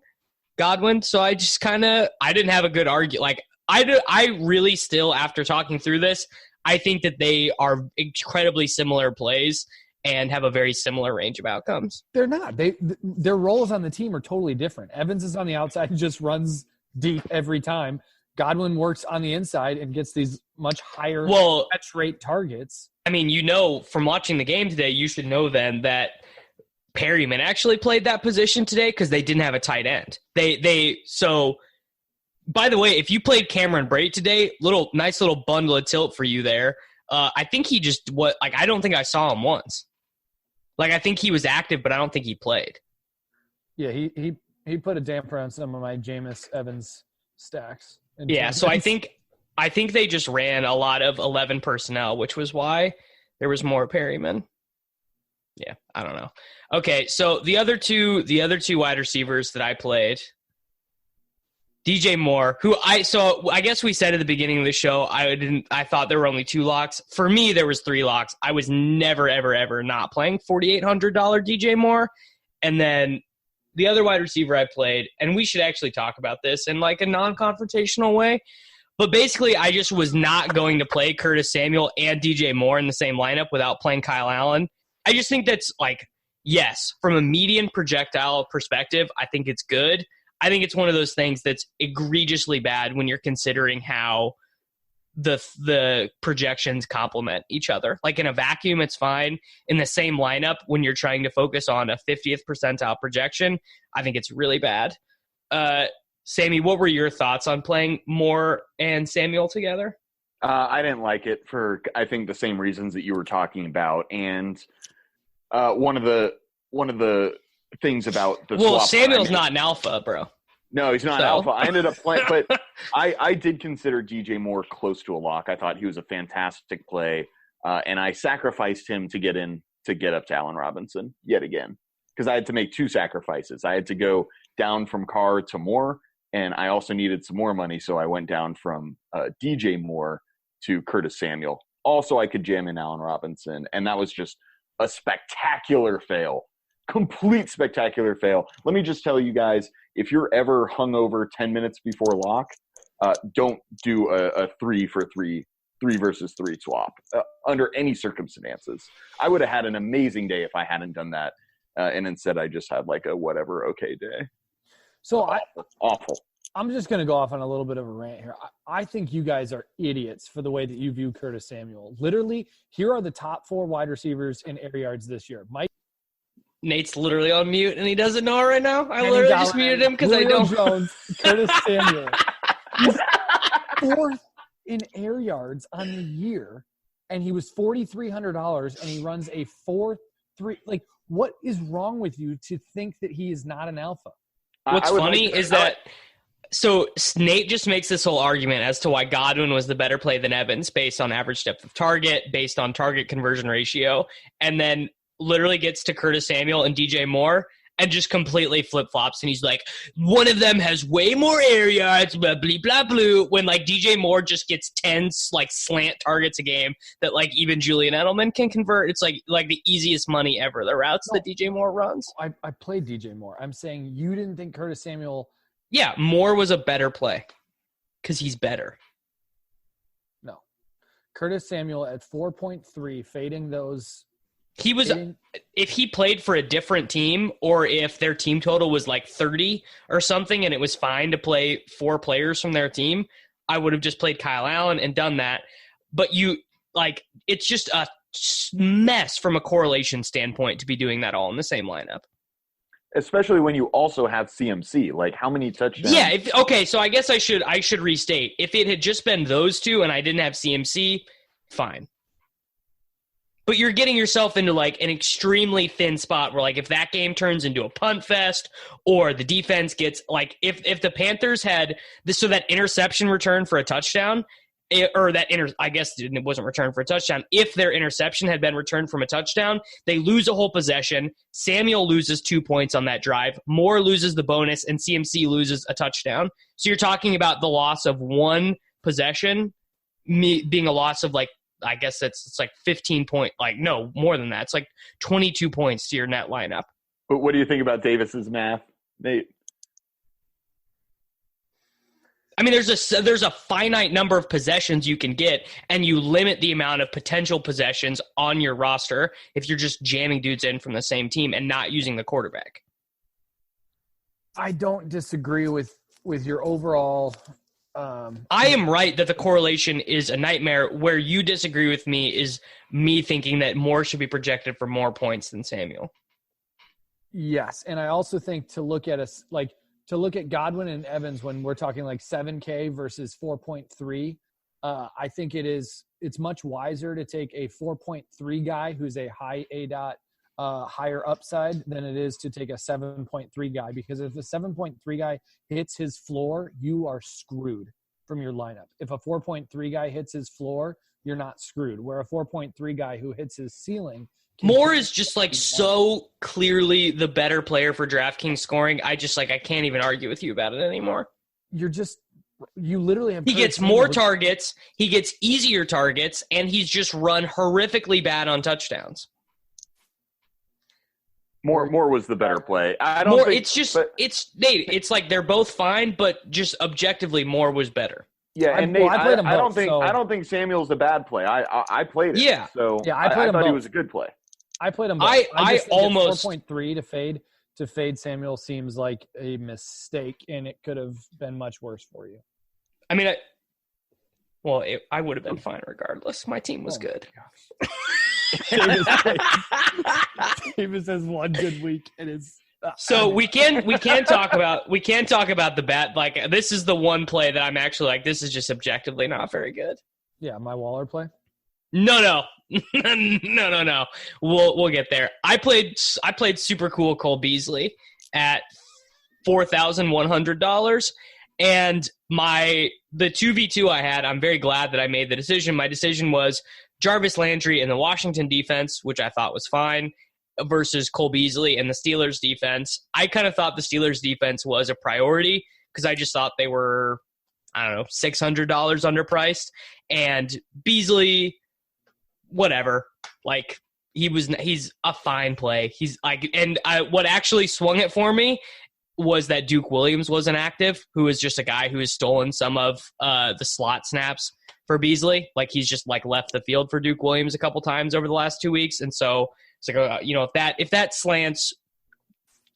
Godwin, so I just I didn't have a good argument. Like, I really still, after talking through this, I think that they are incredibly similar plays and have a very similar range of outcomes. They're not. Their roles on the team are totally different. Evans is on the outside and just runs deep every time. Godwin works on the inside and gets these much higher catch rate targets. I mean, from watching the game today, you should know then that Perryman actually played that position today because they didn't have a tight end. So, by the way, if you played Cameron Brate today, nice little bundle of tilt for you there. I think he I don't think I saw him once. Like, I think he was active, but I don't think he played. Yeah, he put a damper on some of my Jameis Evans stacks. Yeah, so I think they just ran a lot of 11 personnel, which was why there was more Perryman. Yeah, I don't know. Okay, so the other two wide receivers that I played, DJ Moore, I guess we said at the beginning of the show, I thought there were only 2 locks. For me, there was 3 locks. I was never, ever, ever not playing $4,800 DJ Moore. And then the other wide receiver I played, and we should actually talk about this in like a non-confrontational way, but basically I just was not going to play Curtis Samuel and DJ Moore in the same lineup without playing Kyle Allen. I just think that's like, yes, from a median projectile perspective, I think it's good. I think it's one of those things that's egregiously bad when you're considering how the projections complement each other. Like, in a vacuum, it's fine. In the same lineup, when you're trying to focus on a 50th percentile projection, I think it's really bad. Sammy, what were your thoughts on playing Moore and Samuel together? I didn't like it for, I think, the same reasons that you were talking about. And one of the things about the swap. Samuel's not an alpha, bro. No, he's not alpha. I ended up playing, but I did consider DJ Moore close to a lock. I thought he was a fantastic play, and I sacrificed him to get up to Allen Robinson yet again because I had to make 2 sacrifices. I had to go down from Carr to Moore, and I also needed some more money, so I went down from DJ Moore to Curtis Samuel. Also, I could jam in Allen Robinson, and that was just a spectacular fail. Complete spectacular fail. Let me just tell you guys, if you're ever hungover 10 minutes before lock, don't do a 3 for 3 versus 3 swap under any circumstances. I would have had an amazing day if I hadn't done that. And instead I just had like a whatever okay day. So Awful. I'm just going to go off on a little bit of a rant here. I think you guys are idiots for the way that you view Curtis Samuel. Literally, here are the top 4 wide receivers in air yards this year. Nate's literally on mute, and he doesn't know it right now. I literally just muted him because I don't. Jones, Curtis Samuel. He's 4th in air yards on the year, and he was $4,300, and he runs a 4.3. Like, what is wrong with you to think that he is not an alpha? What's funny is that so Nate just makes this whole argument as to why Godwin was the better play than Evans based on average depth of target, based on target conversion ratio, and then literally gets to Curtis Samuel and DJ Moore and just completely flip-flops. And he's like, one of them has way more air yards, blah, blah, blah, blah, when like DJ Moore just gets 10 like slant targets a game that like even Julian Edelman can convert. It's like the easiest money ever, the routes that DJ Moore runs. I played DJ Moore. I'm saying you didn't think Curtis Samuel. Yeah, Moore was a better play because he's better. No. Curtis Samuel at 4.3, fading those. He was, if he played for a different team or if their team total was like 30 or something and it was fine to play 4 players from their team, I would have just played Kyle Allen and done that. But it's just a mess from a correlation standpoint to be doing that all in the same lineup. Especially when you also have CMC. Like, how many touchdowns? Yeah, okay, so I guess I should restate. If it had just been those two and I didn't have CMC, fine. But you're getting yourself into, like, an extremely thin spot where, like, if that game turns into a punt fest or the defense gets, like, if the Panthers had that interception return for a touchdown, I guess it wasn't returned for a touchdown. If their interception had been returned from a touchdown, they lose a whole possession. Samuel loses 2 points on that drive. Moore loses the bonus, and CMC loses a touchdown. So you're talking about the loss of one possession being a loss of, like, I guess it's like 15 point, like, no, more than that. It's like 22 points to your net lineup. But what do you think about Davis's math, Nate? I mean, there's a finite number of possessions you can get, and you limit the amount of potential possessions on your roster if you're just jamming dudes in from the same team and not using the quarterback. I don't disagree with your overall. I am right that the correlation is a nightmare. Where you disagree with me is me thinking that Moore should be projected for more points than Samuel. Yes, and I also think to look at Godwin and Evans when we're talking like 7K versus 4.3, I think it's much wiser to take a 4.3 guy who's a high ADOT, higher upside than it is to take a 7.3 guy, because if the 7.3 guy hits his floor, you are screwed from your lineup. If a 4.3 guy hits his floor, you're not screwed. Where a 4.3 guy who hits his ceiling. Moore is just like so clearly the better player for DraftKings scoring. I can't even argue with you about it anymore. You literally have. He gets more targets, he gets easier targets, and he's just run horrifically bad on touchdowns. Moore was the better play. I don't Moore, think Nate. It's like they're both fine, but just objectively, Moore was better. Yeah, and Nate, I played him I don't both, think so. I don't think Samuel's a bad play. I played it. Yeah. So yeah, I thought both. he was a good play. I played him both. I just think almost 4.3 to fade Samuel seems like a mistake, and it could have been much worse for you. I mean, I would have been fine regardless. My team was good. Davis has one good week, and it's. So we can talk about the bet. Like, this is the one play that I'm actually like, this is just objectively not very good. Yeah, my Waller play. No. We'll get there. I played super cool Cole Beasley at $4,100, and the 2v2 I had. I'm very glad that I made the decision. My decision was Jarvis Landry in the Washington defense, which I thought was fine, versus Cole Beasley and the Steelers defense. I kind of thought the Steelers defense was a priority because I just thought they were, I don't know, $600 underpriced, and Beasley, whatever, like he's a fine play. He's like, and what actually swung it for me was that Duke Williams wasn't active, who is just a guy who has stolen some of the slot snaps for Beasley. Like, he's just like left the field for Duke Williams a couple times over the last 2 weeks. And so it's like, if that slants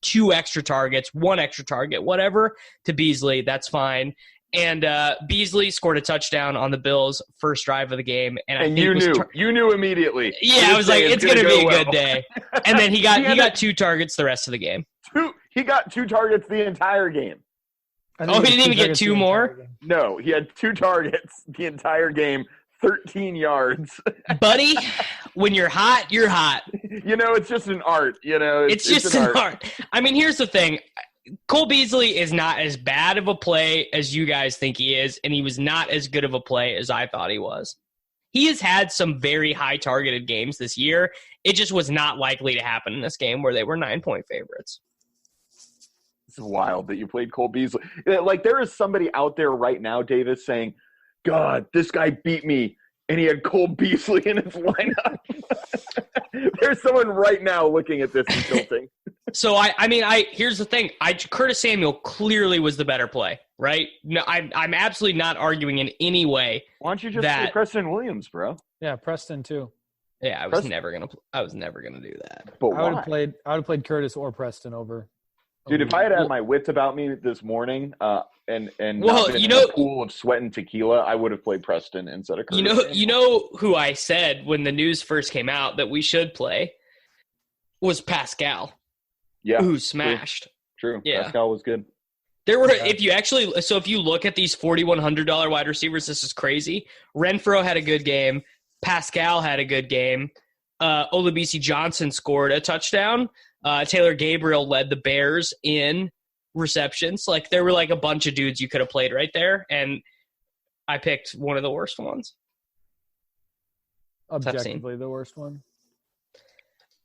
2 extra targets, 1 extra target, whatever, to Beasley. That's fine. And Beasley scored a touchdown on the Bills' first drive of the game. And you knew immediately. Yeah, I was like, it's going to be a good day. And then he got 2 targets the rest of the game. He got 2 targets the entire game. He didn't even get 2 more? No, he had 2 targets the entire game, 13 yards. Buddy, when you're hot, you're hot. It's just an art. It's just an art. I mean, here's the thing. Cole Beasley is not as bad of a play as you guys think he is, and he was not as good of a play as I thought he was. He has had some very high targeted games this year. It just was not likely to happen in this game where they were 9-point favorites. It's wild that you played Cole Beasley. Like, there is somebody out there right now, Davis, saying, God, this guy beat me, and he had Cole Beasley in his lineup. There's someone right now looking at this and tilting. So, here's the thing. Curtis Samuel clearly was the better play, right? No, I'm absolutely not arguing in any way. Why don't you just say Preston Williams, bro? Yeah, Preston too. Yeah, I was never gonna do that. But I would have played Curtis or Preston over. Dude, if I had my wits about me this morning, and well, not been in a pool of sweat and tequila, I would have played Preston instead of Curtis. You know who I said when the news first came out that we should play was Pascal. Yeah, who smashed. True. Yeah. Pascal was good. There were, if you look at these $4,100 wide receivers, this is crazy. Renfro had a good game. Pascal had a good game. Olabisi Johnson scored a touchdown. Taylor Gabriel led the Bears in receptions. Like, there were like a bunch of dudes you could have played right there, and I picked one of the worst ones. Objectively, the worst one.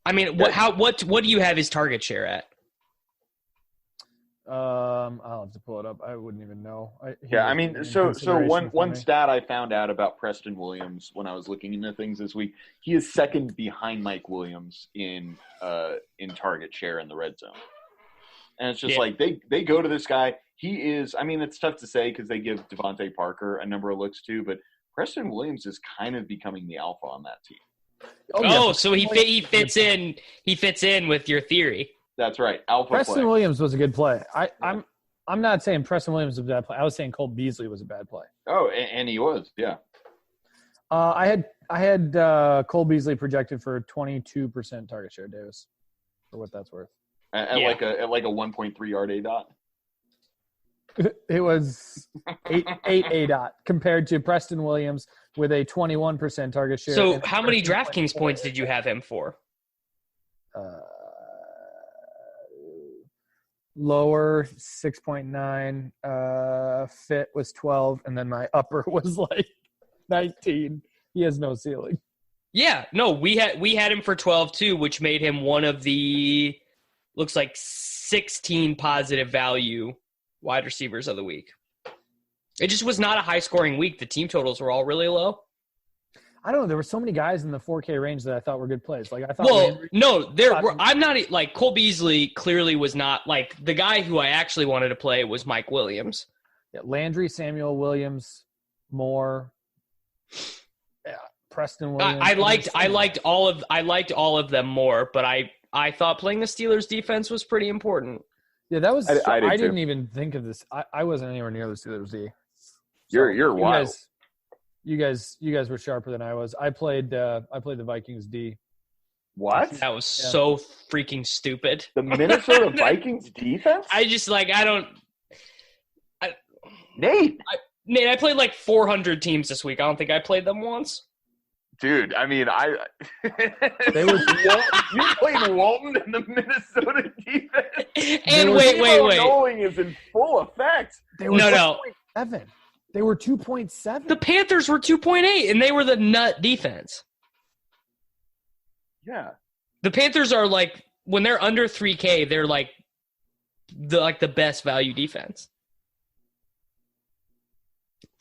I mean, what do you have his target share at? I'll have to pull it up. I wouldn't even know. So one stat I found out about Preston Williams when I was looking into things this week, he is second behind Mike Williams in target share in the red zone. And it's just like they go to this guy. He is, it's tough to say because they give Devontae Parker a number of looks too, but Preston Williams is kind of becoming the alpha on that team. So he fits in. He fits in with your theory. That's right. Alpha Preston play. Williams was a good play. I'm not saying Preston Williams was a bad play. I was saying Cole Beasley was a bad play. Oh, and he was, yeah. I had Cole Beasley projected for 22% target share, Davis, for what that's worth. At like a 1.3 yard A dot. It was 8 A dot compared to Preston Williams with a 21% target share. So how many DraftKings points did you have him for? Lower 6.9, fit was 12, and then my upper was like 19. He has no ceiling. Yeah, no, we had him for 12 too, which made him one of the looks like 16 positive value wide receivers of the week. It just was not a high scoring week. The team totals were all really low. I don't know. There were so many guys in the 4K range that I thought were good plays. Like I thought. Well, I'm not like Cole Beasley. Clearly, was not like the guy who I actually wanted to play was Mike Williams. Yeah, Landry, Samuel Williams, Moore, Preston Williams. I liked all of them more, but I thought playing the Steelers defense was pretty important. Yeah, that was. I didn't even think of this. I wasn't anywhere near the Steelers D. So you're wild. You guys were sharper than I was. I played the Vikings D. What? That was so freaking stupid. The Minnesota Vikings defense? Nate, I played like 400 teams this week. I don't think I played them once. Dude, They were you played Walton in the Minnesota defense. And wait. Knowing is in full effect. They were 2.7. They were 2.7. The Panthers were 2.8, and they were the nut defense. Yeah. The Panthers are like when they're under 3K, they're like the best value defense.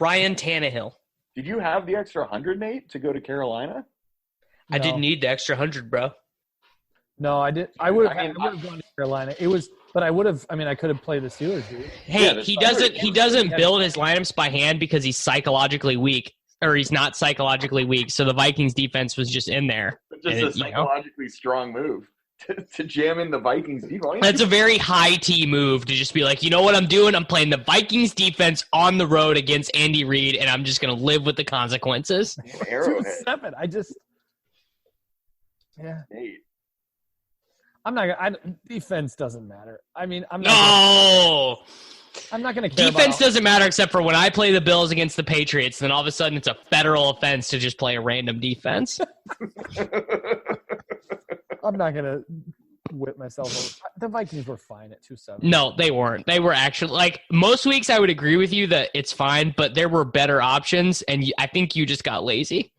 Ryan Tannehill. Did you have the extra 100, Nate, to go to Carolina? I didn't need the extra 100, bro. No, I did. I would have gone to Carolina. But I would have. I could have played the Steelers, dude. Hey, he doesn't build his lineups by hand because he's psychologically weak, or he's not psychologically weak. So the Vikings defense was just in there. Just a psychologically strong move. to jam in the Vikings defense. That's a very high T move to just be like, you know what I'm doing? I'm playing the Vikings defense on the road against Andy Reid, and I'm just going to live with the consequences. Arrowhead. 2-7. Yeah. Nate. I'm not gonna. Defense doesn't matter. I mean, I'm not gonna care. Defense doesn't matter except for when I play the Bills against the Patriots. Then all of a sudden, it's a federal offense to just play a random defense. I'm not gonna whip myself over. The Vikings were fine at 2-7. No, they weren't. They were actually like most weeks. I would agree with you that it's fine, but there were better options, and I think you just got lazy.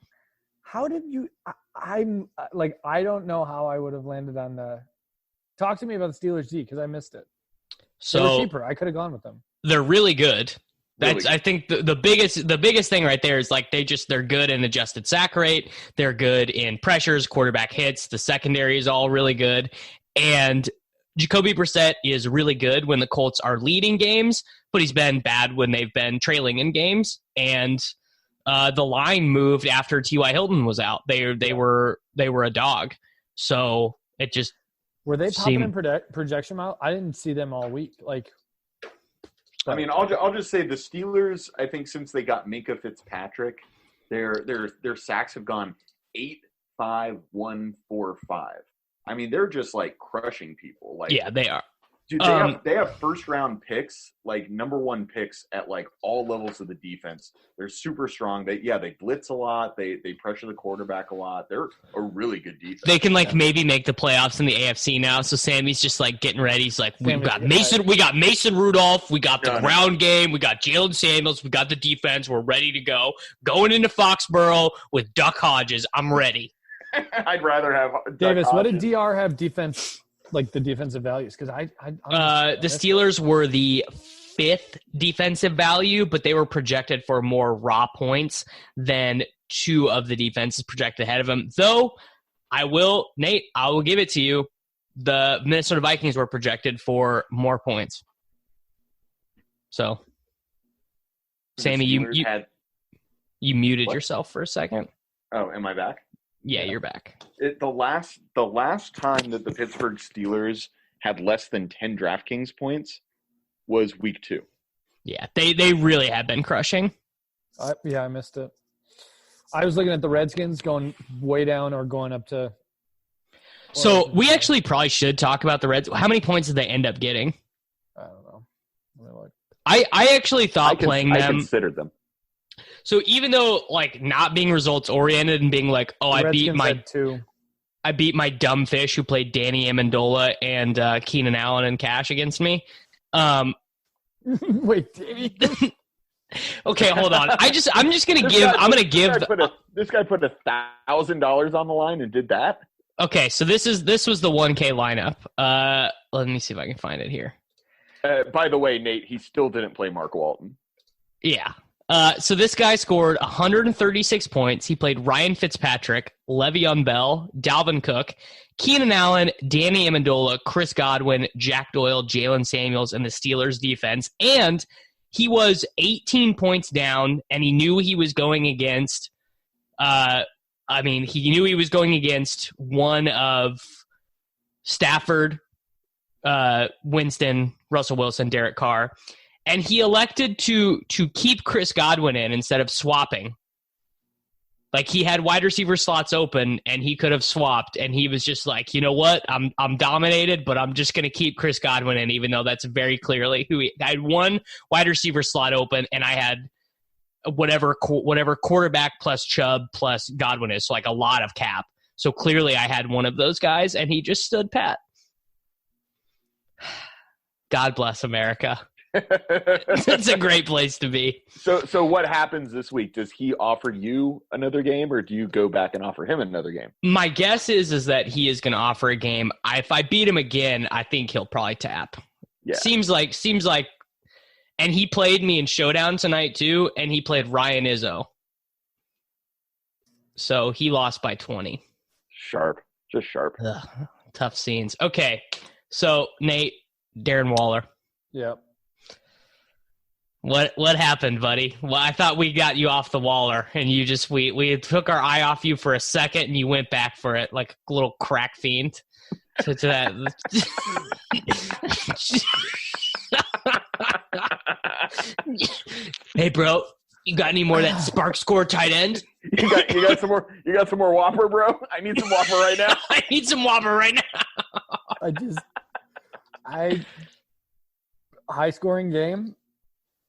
How did you? I'm like, I don't know how I would have landed on the. Talk to me about the Steelers D because I missed it. So they were cheaper. I could have gone with them. They're really good. That's Really? I think the biggest thing right there is like they're good in adjusted sack rate. They're good in pressures, quarterback hits. The secondary is all really good, and Jacoby Brissett is really good when the Colts are leading games, but he's been bad when they've been trailing in games. And the line moved after T.Y. Hilton was out. They were a dog, so it just. Were they popping in projection out? I didn't see them all week. Like, I mean, I'll just say the Steelers. I think since they got Minka Fitzpatrick, their sacks have gone 8, 5, 1, 4, 5. I mean, they're just like crushing people. Like, Yeah, they are. dude, they have first round picks, like number 1 picks at like all levels of the defense. They're super strong. They blitz a lot. They pressure the quarterback a lot. They're a really good defense. They can maybe make the playoffs in the AFC now. So Sammy's just like getting ready. He's like, we got Mason Rudolph, we got the ground game, we got Jalen Samuels, we got the defense. We're ready to go. Going into Foxborough with Duck Hodges. I'm ready. I'd rather have Davis. What did DR have defense? Like the defensive values, because the Steelers were the 5th defensive value, but they were projected for more raw points than 2 of the defenses projected ahead of them. Though, Nate, I will give it to you. The Minnesota Vikings were projected for more points. So, Sammy, you muted yourself for a second. Oh, am I back? Yeah, you're back. The last time that the Pittsburgh Steelers had less than 10 DraftKings points was week 2. Yeah, they really have been crushing. I missed it. I was looking at the Redskins going way down or going up to. So we actually probably should talk about the Reds. How many points did they end up getting? I don't know. Let me look. I actually thought playing them. I considered them. So even though like not being results oriented and being like, oh, I beat my dumb fish who played Danny Amendola and Keenan Allen and Cash against me. Wait, Danny. Okay, hold on. I'm just gonna give. This guy put $1,000 on the line and did that. Okay, so this was the 1K lineup. Let me see if I can find it here. By the way, Nate, he still didn't play Mark Walton. Yeah. So this guy scored 136 points. He played Ryan Fitzpatrick, Le'Veon Bell, Dalvin Cook, Keenan Allen, Danny Amendola, Chris Godwin, Jack Doyle, Jalen Samuels, and the Steelers defense. And he was 18 points down, and he knew he was going against he knew he was going against one of Stafford, Winston, Russell Wilson, Derek Carr. And he elected to keep Chris Godwin in instead of swapping. Like he had wide receiver slots open and he could have swapped. And he was just like, you know what? I'm dominated, but I'm just going to keep Chris Godwin in, even though that's very clearly I had one wide receiver slot open and I had whatever quarterback plus Chubb plus Godwin is. So like a lot of cap. So clearly I had one of those guys and he just stood pat. God bless America. It's a great place to be. So what happens this week? Does he offer you another game, or do you go back and offer him another game? My guess is that he is going to offer a game. If I beat him again, I think he'll probably tap. Yeah. Seems like, and he played me in Showdown tonight too, and he played Ryan Izzo. So he lost by 20. Sharp. Just sharp. Ugh, tough scenes. Okay. So Nate, Darren Waller. Yep. What happened, buddy? Well, I thought we got you off the Waller, and you just we took our eye off you for a second, and you went back for it like a little crack fiend. to that. Hey, bro, you got any more of that Spark Score tight end? You got some more. You got some more Whopper, bro. I need some Whopper right now. I need some Whopper right now. High scoring game.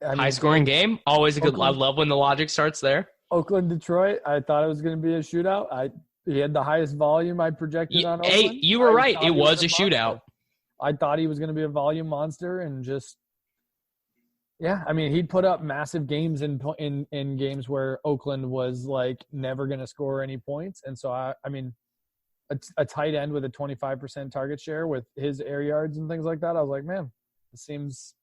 High scoring game. Always a good. I love when the logic starts there. Oakland, Detroit. I thought it was going to be a shootout. He had the highest volume I projected on Oakland. Hey, you were right. It was a shootout. I thought he was going to be a volume monster, and just I mean, he'd put up massive games in games where Oakland was like never going to score any points, and so I mean, a tight end with a 25% target share with his air yards and things like that. I was like, man, it seems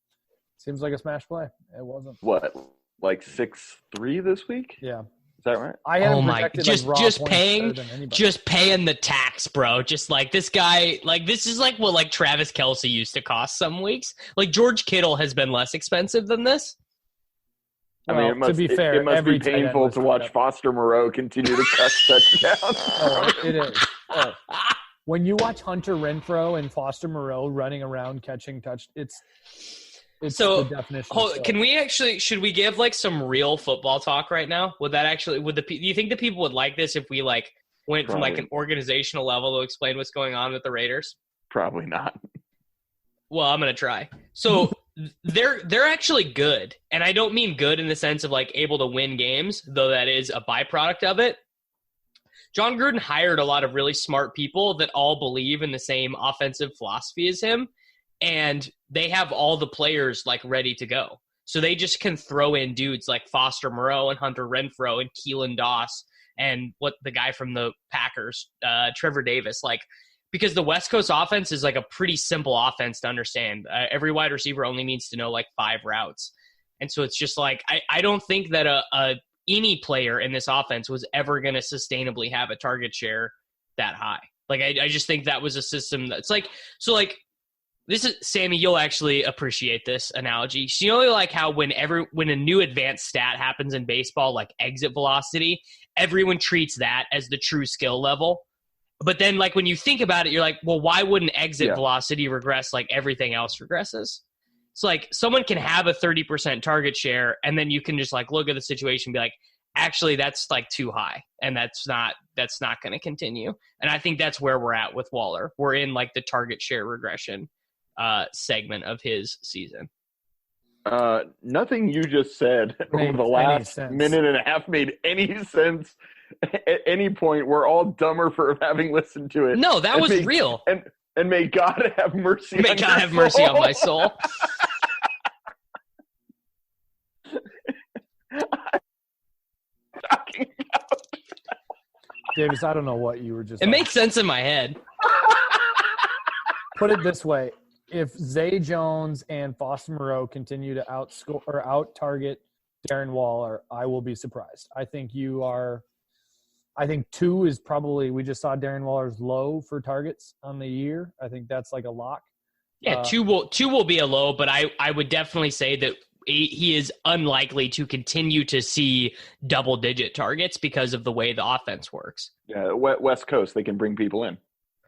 like a smash play. It wasn't. What, like 6-3 this week? Yeah. Is that right? I had just paying the tax, bro. Just like this guy, like this is like what like Travis Kelce used to cost some weeks. Like George Kittle has been less expensive than this. I mean, to be fair, it must be painful to watch Foster Moreau continue to cut touchdowns. Oh, it is. Oh. When you watch Hunter Renfrow and Foster Moreau running around catching it's so the definition. Should we give like some real football talk right now? Do you think the people would like this if we like went from like an organizational level to explain what's going on with the Raiders? Probably not. Well, I'm going to try. So they're actually good. And I don't mean good in the sense of like able to win games, though that is a byproduct of it. John Gruden hired a lot of really smart people that all believe in the same offensive philosophy as him. And they have all the players like ready to go. So they just can throw in dudes like Foster Moreau and Hunter Renfrow and Keelan Doss and the guy from the Packers, Trevor Davis, like, because the West Coast offense is like a pretty simple offense to understand. Every wide receiver only needs to know like 5 routes. And so it's just like, I don't think that any player in this offense was ever going to sustainably have a target share that high. Like, I just think that was a system that's like, so like, this is Sammy. You'll actually appreciate this analogy. So you know, like how when a new advanced stat happens in baseball, like exit velocity, everyone treats that as the true skill level. But then, like when you think about it, you're like, well, why wouldn't exit velocity regress like everything else regresses? It's like someone can have a 30% target share, and then you can just like look at the situation and be like, actually, that's like too high, and that's not going to continue. And I think that's where we're at with Waller. We're in like the target share regression segment of his season. Nothing you just said over the last minute and a half made any sense at any point. We're all dumber for having listened to it. No, that was real. And may God have mercy. May God have mercy on my soul. Talking about. Davis, I don't know what you were just. It makes sense in my head. Put it this way. If Zay Jones and Foster Moreau continue to outscore or out-target Darren Waller, I will be surprised. I think 2 is probably – we just saw Darren Waller's low for targets on the year. I think that's like a lock. Yeah, 2 will be a low, but I would definitely say that he is unlikely to continue to see double-digit targets because of the way the offense works. Yeah, West Coast, they can bring people in.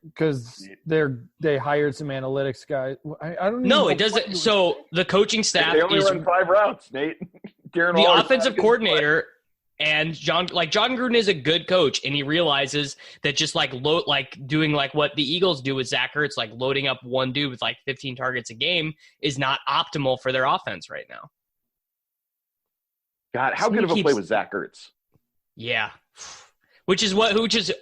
Because they hired some analytics guy. I don't know. No, it doesn't. So the coaching staff they only run 5 routes, Nate. The offensive coordinator and John Gruden is a good coach, and he realizes that just like doing like what the Eagles do with Zach Ertz, like loading up one dude with like 15 targets a game, is not optimal for their offense right now. God, how good of a play was Zach Ertz? Yeah. Which is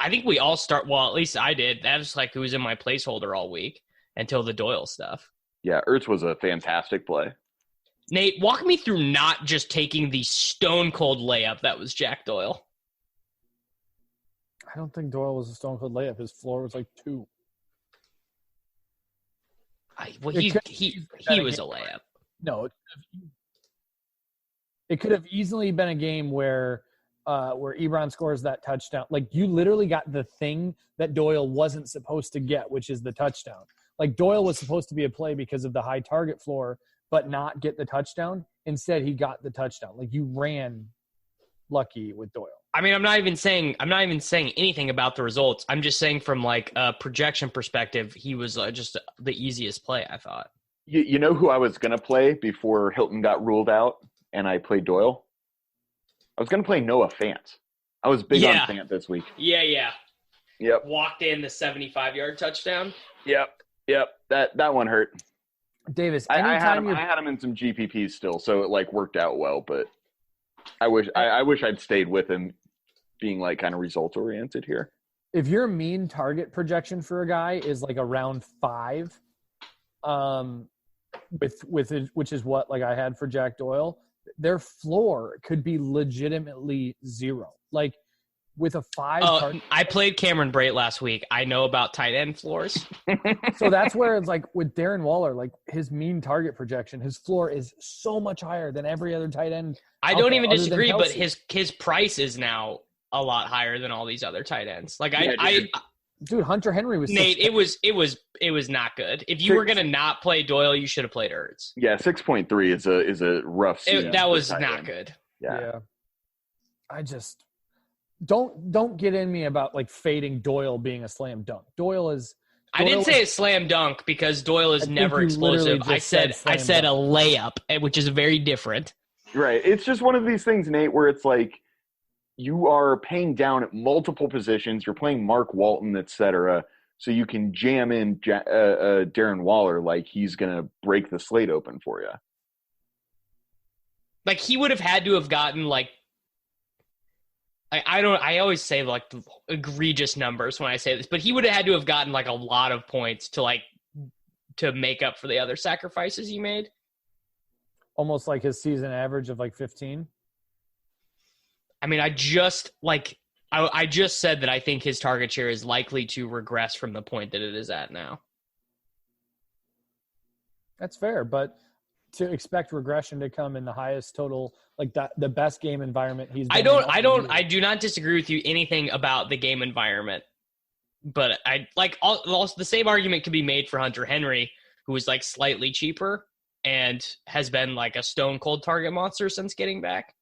I think we all start. Well, at least I did. That was like who was in my placeholder all week until the Doyle stuff. Yeah, Ertz was a fantastic play. Nate, walk me through not just taking the stone cold layup that was Jack Doyle. I don't think Doyle was a stone cold layup. His floor was like 2. He was a layup. No, it could have easily been a game where Ebron scores that touchdown. Like, you literally got the thing that Doyle wasn't supposed to get, which is the touchdown. Like, Doyle was supposed to be a play because of the high target floor, but not get the touchdown. Instead, he got the touchdown. Like, you ran lucky with Doyle. I mean, I'm not even saying anything about the results. I'm just saying from like a projection perspective, he was just the easiest play, I thought. You know who I was going to play before Hilton got ruled out and I played Doyle? I was going to play Noah Fant. I was big on Fant this week. Yeah. Yep. Walked in the 75-yard touchdown. Yep. That one hurt. Davis, I had him in some GPPs still, so it like worked out well. But I wish I'd stayed with him, being like kind of result oriented here. If your mean target projection for a guy is like around 5, which is what like I had for Jack Doyle, their floor could be legitimately 0. Like with a 5. I played Cameron Brate last week. I know about tight end floors. So that's where it's like with Darren Waller, like his mean target projection, his floor is so much higher than every other tight end. I don't even disagree, but his price is now a lot higher than all these other tight ends. Like dude, Hunter Henry was Nate. It was not good. If you were gonna not play Doyle, you should have played Ertz. Yeah, 6.3 is a rough season. That was not good. Yeah. I just don't get in me about like fading Doyle being a slam dunk. I didn't say a slam dunk because Doyle is never explosive. I said a layup, which is very different. Right. It's just one of these things, Nate, where it's like you are paying down at multiple positions. You're playing Mark Walton, etc. So you can jam in Darren Waller like he's going to break the slate open for you. Like he would have had to have gotten like I always say like egregious numbers when I say this, but he would have had to have gotten like a lot of points to make up for the other sacrifices he made. Almost like his season average of like 15. I mean, I just said that I think his target share is likely to regress from the point that it is at now. That's fair, but to expect regression to come in the highest total, like that, the best game environment he's been I do not disagree with you anything about the game environment, but I like also the same argument could be made for Hunter Henry, who is like slightly cheaper and has been like a stone cold target monster since getting back.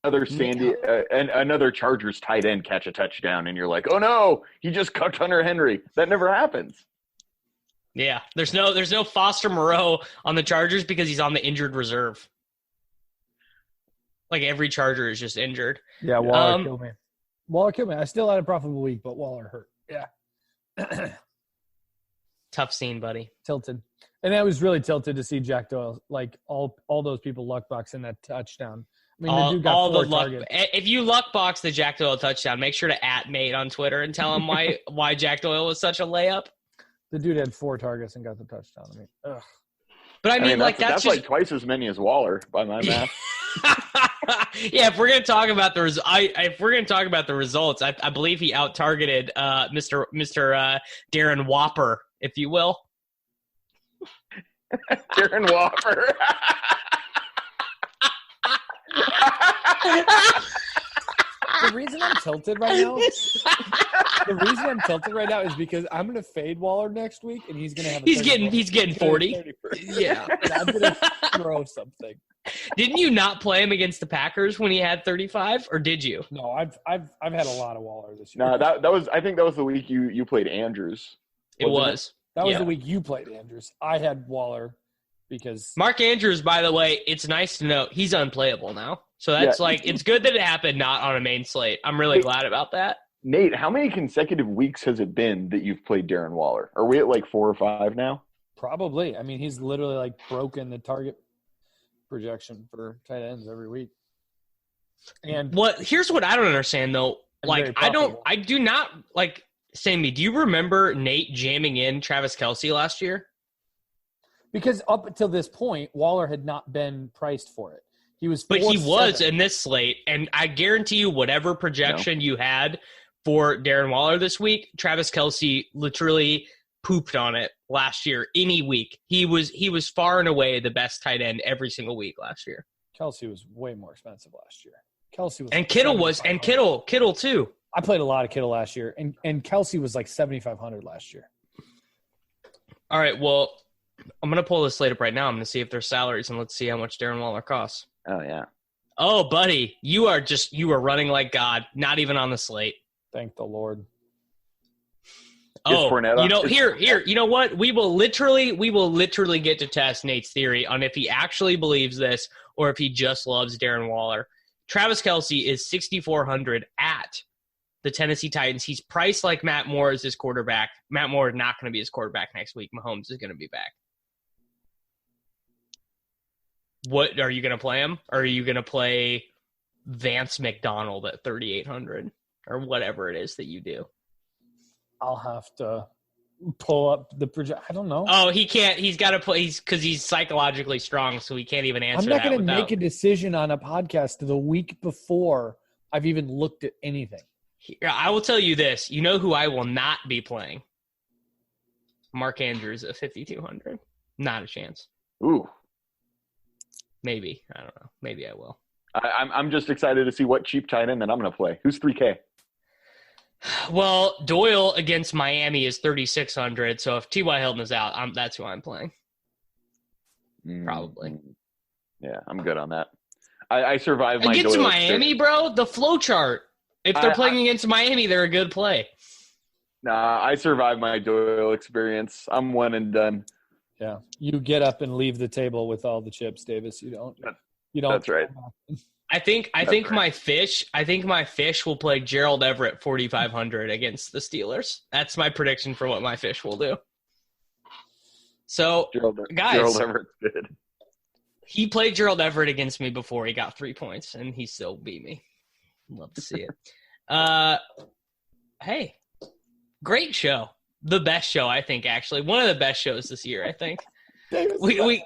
Another Chargers tight end catch a touchdown, and you're like, oh no, he just cooked Hunter Henry. That never happens. Yeah, there's no Foster Moreau on the Chargers because he's on the injured reserve. Like every Charger is just injured. Yeah, Waller killed me. I still had a profitable week, but Waller hurt. Yeah. Tough scene, buddy. Tilted. And I was really tilted to see Jack Doyle, like all those people luck box in that touchdown. I mean, the dude got 4 targets. If you luck box the Jack Doyle touchdown, make sure to @Nate on Twitter and tell him why Jack Doyle was such a layup. The dude had 4 targets and got the touchdown. I mean, ugh. But I mean, like that's just like twice as many as Waller by my math. Yeah, if we're gonna talk about the results, I believe he out targeted Mr. Darren Whopper, if you will. Darren Whopper. The reason I'm tilted right now is because I'm going to fade Waller next week, and he's going to have. He's getting 40. Yeah, and I'm going to throw something. Didn't you not play him against the Packers when he had 35, or did you? No, I've had a lot of Waller this year. No, that was. I think that was the week you played Andrews. It was. That was the week you played Andrews. I had Waller because Mark Andrews. By the way, it's nice to know he's unplayable now. So that's it's good that it happened not on a main slate. I'm really glad about that. Nate, how many consecutive weeks has it been that you've played Darren Waller? Are we at like 4 or 5 now? Probably. I mean, he's literally like broken the target projection for tight ends every week. And here's what I don't understand though. Like I do not like Sammy, do you remember Nate jamming in Travis Kelce last year? Because up until this point, Waller had not been priced for it. He was in this slate, and I guarantee you whatever projection you had for Darren Waller this week, Travis Kelce literally pooped on it last year any week. He was far and away the best tight end every single week last year. Kelce was way more expensive last year. Kelce was and Kittle too. I played a lot of Kittle last year, and Kelce was like 7,500 last year. All right, well, I'm going to pull this slate up right now. I'm going to see if there's salaries, and let's see how much Darren Waller costs. Oh, yeah. Oh, buddy, you are running like God, not even on the slate. Thank the Lord. Oh, here, you know what? We will literally get to test Nate's theory on if he actually believes this or if he just loves Darren Waller. Travis Kelce is 6,400 at the Tennessee Titans. He's priced like Matt Moore as his quarterback. Matt Moore is not going to be his quarterback next week. Mahomes is going to be back. What are you going to play him? Or are you going to play Vance McDonald at 3,800 or whatever it is that you do? I'll have to pull up the project. I don't know. Oh, he can't. He's got to play. Because he's psychologically strong, so he can't even answer. I'm not going to make a decision on a podcast the week before I've even looked at anything. I will tell you this. You know who I will not be playing? Mark Andrews at 5,200. Not a chance. Ooh. Maybe. I don't know. Maybe I will. I'm just excited to see what cheap tight end that I'm going to play. Who's 3K? Well, Doyle against Miami is 3,600. So if T.Y. Hilton is out, that's who I'm playing. Probably. Yeah, I'm good on that. I survived my against Doyle Miami, bro. The flow chart. If they're playing against Miami, they're a good play. Nah, I survived my Doyle experience. I'm one and done. Yeah, you get up and leave the table with all the chips, Davis. You don't. That's right. I think my fish will play Gerald Everett 4,500 against the Steelers. That's my prediction for what my fish will do. So, guys, Gerald Everett's good. He played Gerald Everett against me before. He got 3 points, and he still beat me. Love to see it. Hey, great show. The best show, I think. Actually, one of the best shows this year. I think we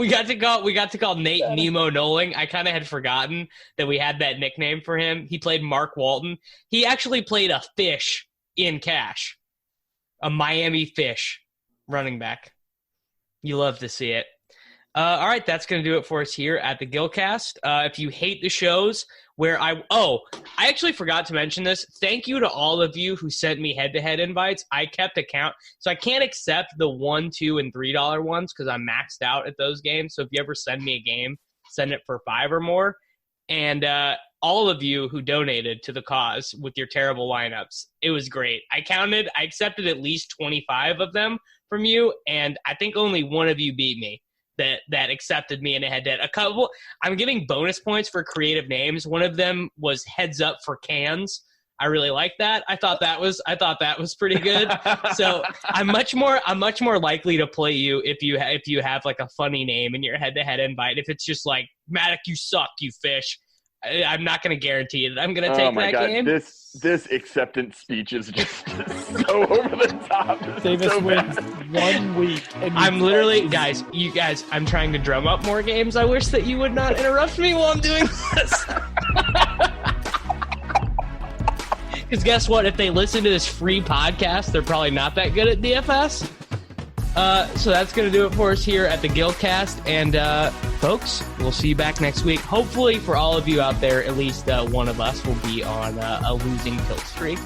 got to call Nate Nemo Knowling. I kind of had forgotten that we had that nickname for him. He played Mark Walton. He actually played a fish in cash, a Miami fish running back. You love to see it. All right, that's going to do it for us here at the Gillcast. If you hate the shows where I actually forgot to mention this. Thank you to all of you who sent me head-to-head invites. I kept account. So I can't accept the $1, $2, and $3 ones because I'm maxed out at those games. So if you ever send me a game, send it for $5 or more. And all of you who donated to the cause with your terrible lineups, it was great. I accepted at least 25 of them from you, and I think only one of you beat me. That accepted me in a head-to-head. A couple, I'm giving bonus points for creative names. One of them was Heads Up for Cans. I really like that. I thought that was pretty good. So I'm much more likely to play you if you have like a funny name in your head-to-head invite. If it's just like Maddock, you suck, you fish. I'm not going to guarantee it. I'm going to take game. This acceptance speech is just so over the top. Davis wins 1 week. I'm literally, guys, I'm trying to drum up more games. I wish that you would not interrupt me while I'm doing this. Because guess what? If they listen to this free podcast, they're probably not that good at DFS. So that's going to do it for us here at the Gillcast. And, folks, we'll see you back next week. Hopefully, for all of you out there, at least one of us will be on a losing kill streak.